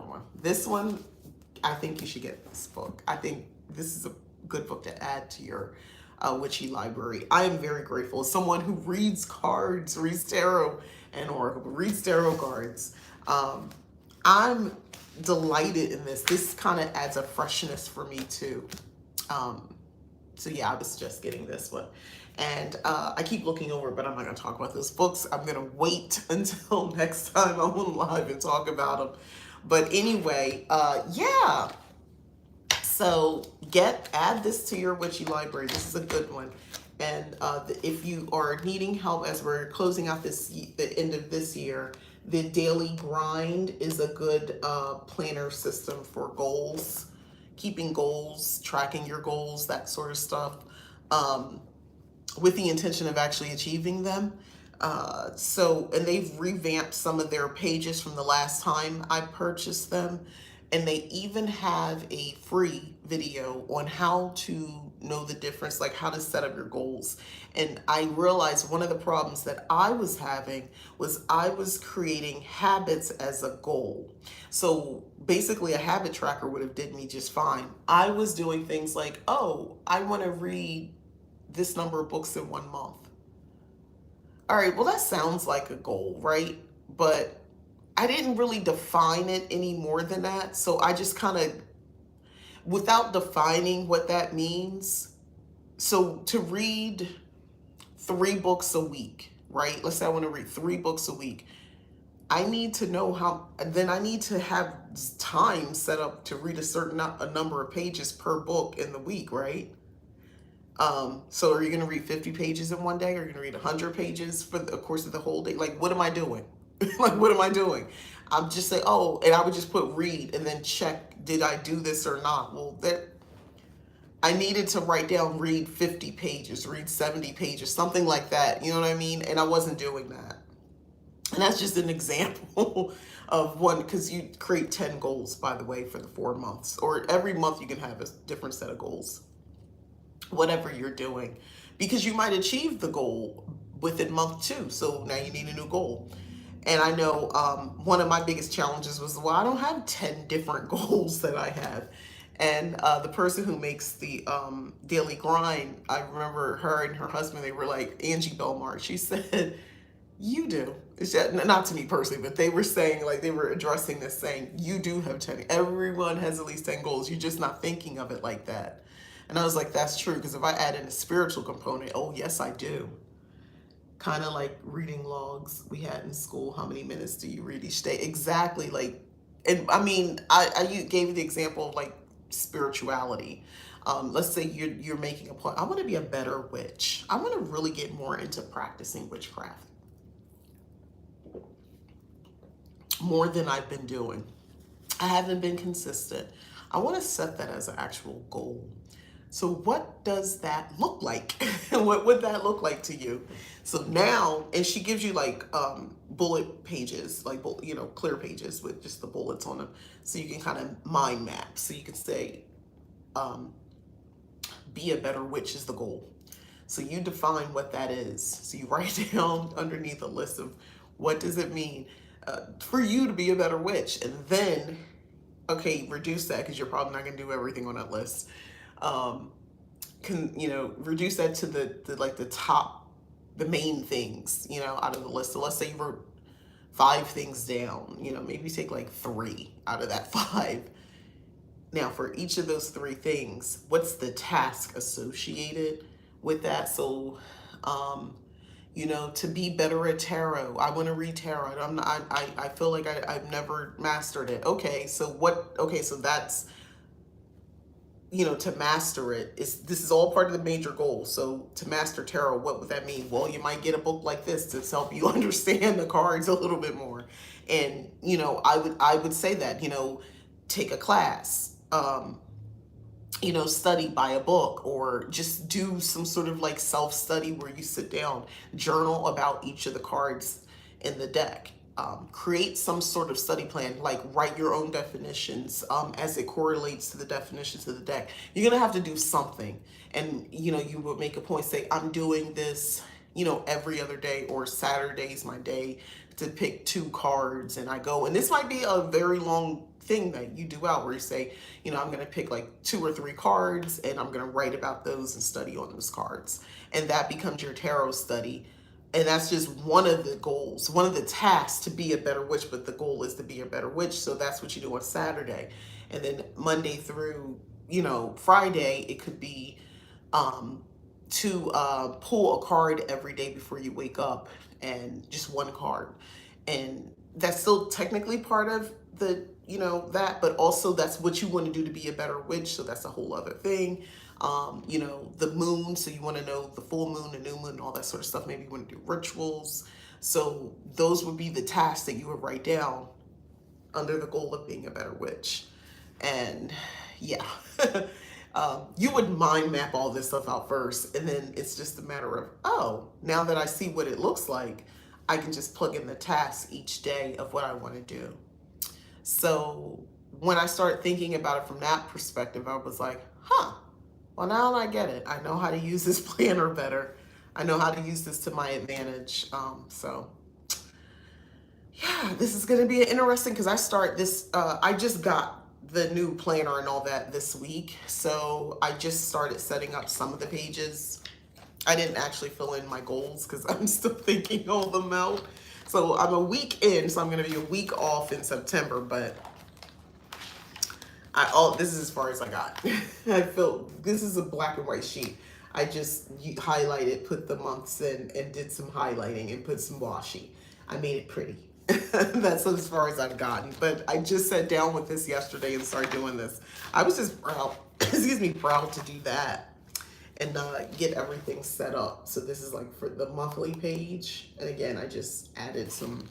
one. This one, I think you should get this book. I think this is a good book to add to your witchy library. I am very grateful. As someone who reads cards, reads tarot and oracle, reads tarot cards, I'm delighted in this. This kind of adds a freshness for me too. So yeah, I would suggest getting this one. And I keep looking over, but I'm not going to talk about those books. I'm going to wait until next time I'm on live and talk about them. But anyway, yeah. So add this to your witchy library. This is a good one. And if you are needing help as we're closing out the end of this year, the Daily Grind is a good planner system for goals, keeping goals, tracking your goals, that sort of stuff, with the intention of actually achieving them. And they've revamped some of their pages from the last time I purchased them. And they even have a free video on how to know the difference, like how to set up your goals. And I realized one of the problems that I was having was I was creating habits as a goal. So basically a habit tracker would have did me just fine. I was doing things like, oh, I want to read this number of books in 1 month. All right, well, that sounds like a goal, right? But I didn't really define it any more than that. So I just kind of, without defining what that means, so to read 3 books a week, right? Let's say I want to read 3 books a week. I need to know how, then I need to have time set up to read a number of pages per book in the week, right? So are you going to read 50 pages in one day? Or are you going to read 100 pages for the course of the whole day? Like, what am I doing? Like, what am I doing? I'm just saying, oh, and I would just put read and then check, did I do this or not? Well, that I needed to write down, read 50 pages, read 70 pages, something like that. You know what I mean? And I wasn't doing that. And that's just an example of one, because you create 10 goals, by the way, for the 4 months. Or every month you can have a different set of goals, whatever you're doing. Because you might achieve the goal within month 2. So now you need a new goal. And I know one of my biggest challenges was, well, I don't have 10 different goals that I have. And the person who makes the daily grind, I remember her and her husband, they were like, Angie Belmar, she said, you do. It's just, not to me personally, but they were saying, like, they were addressing this saying, you do have 10. Everyone has at least 10 goals. You're just not thinking of it like that. And I was like, that's true. Because if I add in a spiritual component, oh, yes, I do. Kind of like reading logs we had in school. How many minutes do you read each day? Exactly. Like, and I mean, I gave you the example of like spirituality. Let's say you're making a point. I want to be a better witch. I want to really get more into practicing witchcraft. More than I've been doing. I haven't been consistent. I want to set that as an actual goal. So what does that look like? What would that look like to you? So now, and she gives you like bullet pages, like, you know, clear pages with just the bullets on them. So you can kind of mind map. So you can say, be a better witch is the goal. So you define what that is. So you write down underneath a list of what does it mean for you to be a better witch. And then, okay, reduce that because you're probably not going to do everything on that list. You know, reduce that to the top, the main things, you know, out of the list. So let's say you wrote 5 things down, you know, maybe take like 3 out of that 5. Now for each of those 3 things, what's the task associated with that? So, you know, to be better at tarot, I want to read tarot. I feel like I've never mastered it. Okay, so so that's, you know, to master it, this is all part of the major goal. So to master tarot, what would that mean? Well, you might get a book like this to help you understand the cards a little bit more. And, you know, I would say that, you know, take a class, you know, study by a book, or just do some sort of like self-study where you sit down, journal about each of the cards in the deck. Create some sort of study plan, like write your own definitions as it correlates to the definitions of the deck. You're going to have to do something. And, you know, you would make a point, say, I'm doing this, you know, every other day, or Saturday's my day to pick 2 cards. And I go, and this might be a very long thing that you do out where you say, you know, I'm going to pick like 2 or 3 cards and I'm going to write about those and study on those cards. And that becomes your tarot study. And that's just one of the goals, one of the tasks to be a better witch, but the goal is to be a better witch. So that's what you do on Saturday. And then Monday through, you know, Friday, it could be to pull a card every day before you wake up, and just 1 card. And that's still technically part of the, you know, that, but also that's what you want to do to be a better witch. So that's a whole other thing. You know, the moon, so you want to know the full moon, the new moon, all that sort of stuff. Maybe you want to do rituals. So those would be the tasks that you would write down under the goal of being a better witch. And yeah, you would mind map all this stuff out first. And then it's just a matter of, oh, now that I see what it looks like, I can just plug in the tasks each day of what I want to do. So when I started thinking about it from that perspective, I was like, huh. Well, now I get it. I know how to use this planner better. I know how to use this to my advantage. So yeah, this is going to be interesting because I start this, I just got the new planner and all that this week. So I just started setting up some of the pages. I didn't actually fill in my goals because I'm still thinking all them out. So I'm a week in, so I'm going to be a week off in September, but this is as far as I got. I felt this is a black and white sheet. I just highlighted, put the months in, and did some highlighting and put some washi. I made it pretty. That's as far as I've gotten. But I just sat down with this yesterday and started doing this. I was just proud, excuse me, proud to do that and get everything set up. So this is like for the monthly page. And again, I just added some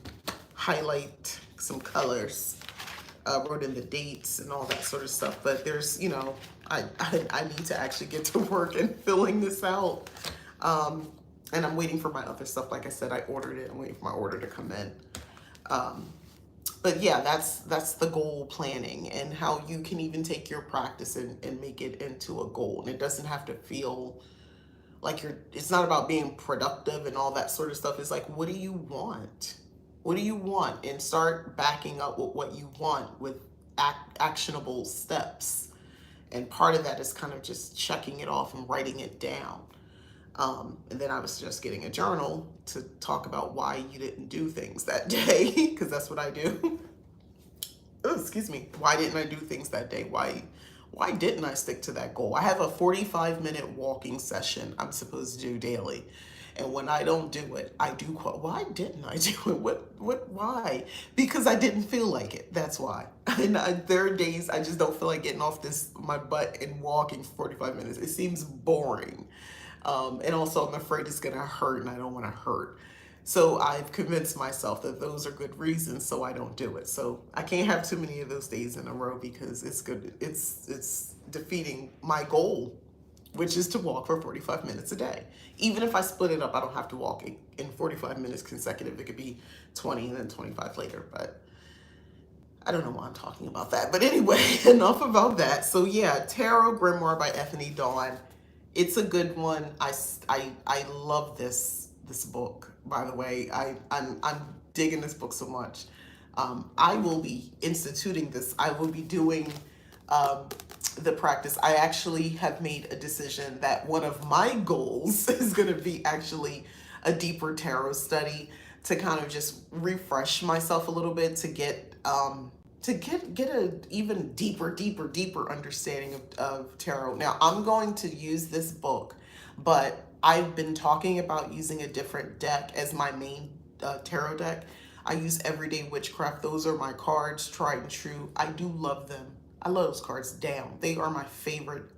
highlight, some colors, wrote in the dates and all that sort of stuff. But there's, I need to actually get to work and filling this out. And I'm waiting for my other stuff. Like I said, I ordered it. I'm waiting for my order to come in. But yeah, that's the goal planning, and how you can even take your practice and make it into a goal. And it doesn't have to feel like it's not about being productive and all that sort of stuff. It's like, what do you want? What do you want? And start backing up with what you want with actionable steps. And part of that is kind of just checking it off and writing it down. And then I was just getting a journal to talk about why you didn't do things that day, because that's what I do. Oh, excuse me. Why didn't I do things that day? Why didn't I stick to that goal? I have a 45-minute walking session I'm supposed to do daily. And when I don't do it, I do quote, why didn't I do it? Why? Because I didn't feel like it. That's why. And there are days I just don't feel like getting off my butt and walking for 45 minutes. It seems boring. And also I'm afraid it's going to hurt, and I don't want to hurt. So I've convinced myself that those are good reasons, so I don't do it. So I can't have too many of those days in a row, because it's good. It's defeating my goal, which is to walk for 45 minutes a day. Even if I split it up, I don't have to walk in 45 minutes consecutive. It could be 20 and then 25 later, but I don't know why I'm talking about that. But anyway, enough about that. So yeah, Tarot Grimoire by Ethony Dawn. It's a good one. I love this book, by the way. I'm digging this book so much. I will be instituting this. I will be doing the practice. I actually have made a decision that one of my goals is going to be actually a deeper tarot study, to kind of just refresh myself a little bit, to get a even deeper understanding of tarot. Now, I'm going to use this book, but I've been talking about using a different deck as my main tarot deck. I use Everyday Witchcraft. Those are my cards, tried and true. I do love them. I love those cards down. They are my favorite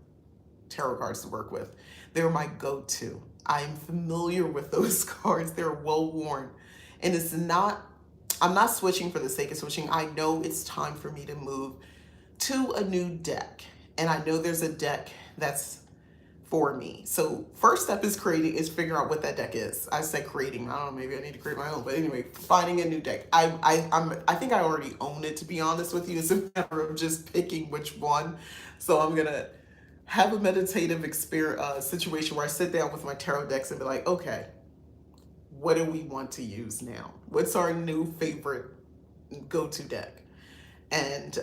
tarot cards to work with. They're my go-to. I'm familiar with those cards. They're well worn. And I'm not switching for the sake of switching. I know it's time for me to move to a new deck. And I know there's a deck that's for me. So first step is figuring out what that deck is. I said creating. I don't know, maybe I need to create my own. But anyway, finding a new deck. I think I already own it, to be honest with you. It's a matter of just picking which one. So I'm gonna have a meditative situation where I sit down with my tarot decks and be like, okay, what do we want to use now? What's our new favorite go-to deck? And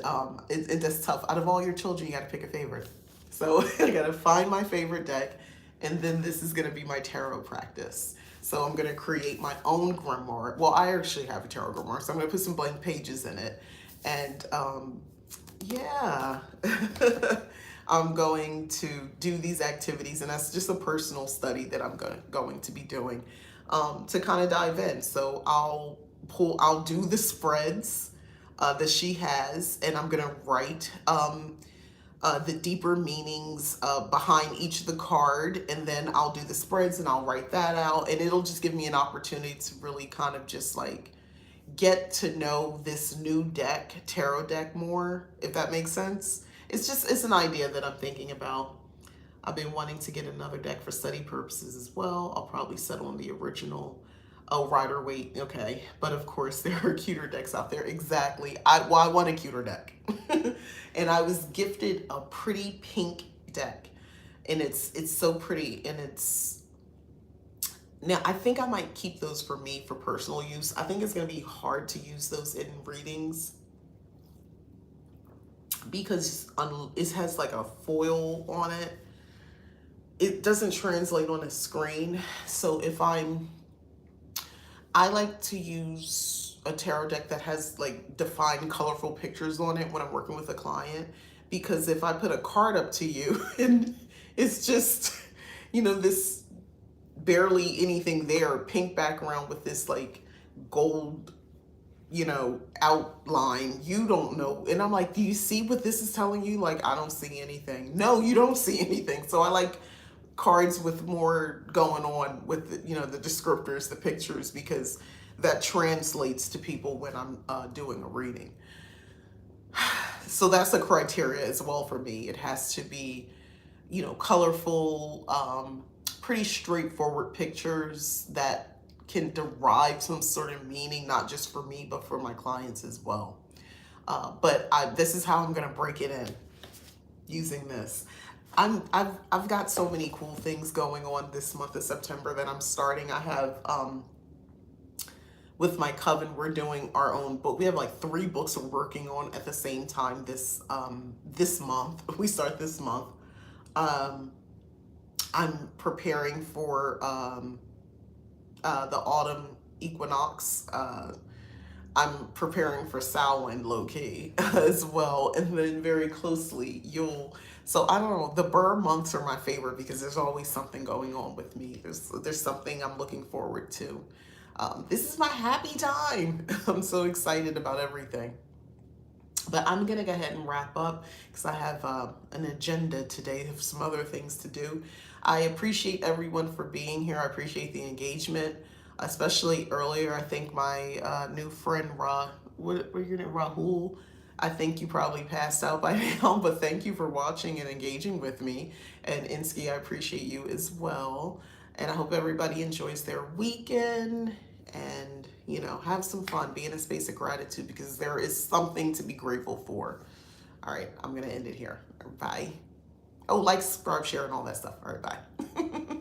that's tough. Out of all your children, you got to pick a favorite. So I got to find my favorite deck, and then this is going to be my tarot practice. So I'm going to create my own grimoire. Well, I actually have a tarot grimoire, so I'm going to put some blank pages in it. And yeah, I'm going to do these activities, and that's just a personal study that I'm going to be doing to kind of dive in. So I'll do the spreads that she has, and I'm going to write the deeper meanings behind each of the card, and then I'll do the spreads and I'll write that out, and it'll just give me an opportunity to really kind of just like get to know this new deck, tarot deck, more, if that makes sense. It's an idea that I'm thinking about. I've been wanting to get another deck for study purposes as well. I'll probably settle on the original. Oh, Rider-Waite, okay. But of course, there are cuter decks out there. Exactly. I want a cuter deck. And I was gifted a pretty pink deck. And it's so pretty. And now I think I might keep those for me for personal use. I think it's going to be hard to use those in readings, because it has like a foil on it. It doesn't translate on a screen. So I like to use a tarot deck that has like defined colorful pictures on it when I'm working with a client, because if I put a card up to you and it's just, this barely anything there, pink background with this like gold you know, outline. You don't know. And I'm like, do you see what this is telling you? Like, I don't see anything. No, you don't see anything. So I like cards with more going on with the, you know, the descriptors, the pictures, because that translates to people when I'm doing a reading. So that's a criteria as well for me. It has to be, you know, colorful, pretty straightforward pictures that can derive some sort of meaning, not just for me, but for my clients as well. This is how I'm going to break it in using this. I've got so many cool things going on this month of September that I'm starting. I have, with my coven, we're doing our own book. We have like 3 books we're working on at the same time this month. We start this month. Um, I'm preparing for the autumn equinox. I'm preparing for Samhain, low key, as well. And then very closely, so I don't know, the Burr months are my favorite because there's always something going on with me. There's something I'm looking forward to. This is my happy time. I'm so excited about everything. But I'm going to go ahead and wrap up because I have an agenda today of some other things to do. I appreciate everyone for being here. I appreciate the engagement, especially earlier. I think my new friend, what were your name? Rahul. I think you probably passed out by now, but thank you for watching and engaging with me. And Insky, I appreciate you as well. And I hope everybody enjoys their weekend and, you know, have some fun, be in a space of gratitude because there is something to be grateful for. All right, I'm going to end it here. Bye. Oh, like, subscribe, share, and all that stuff. All right, bye.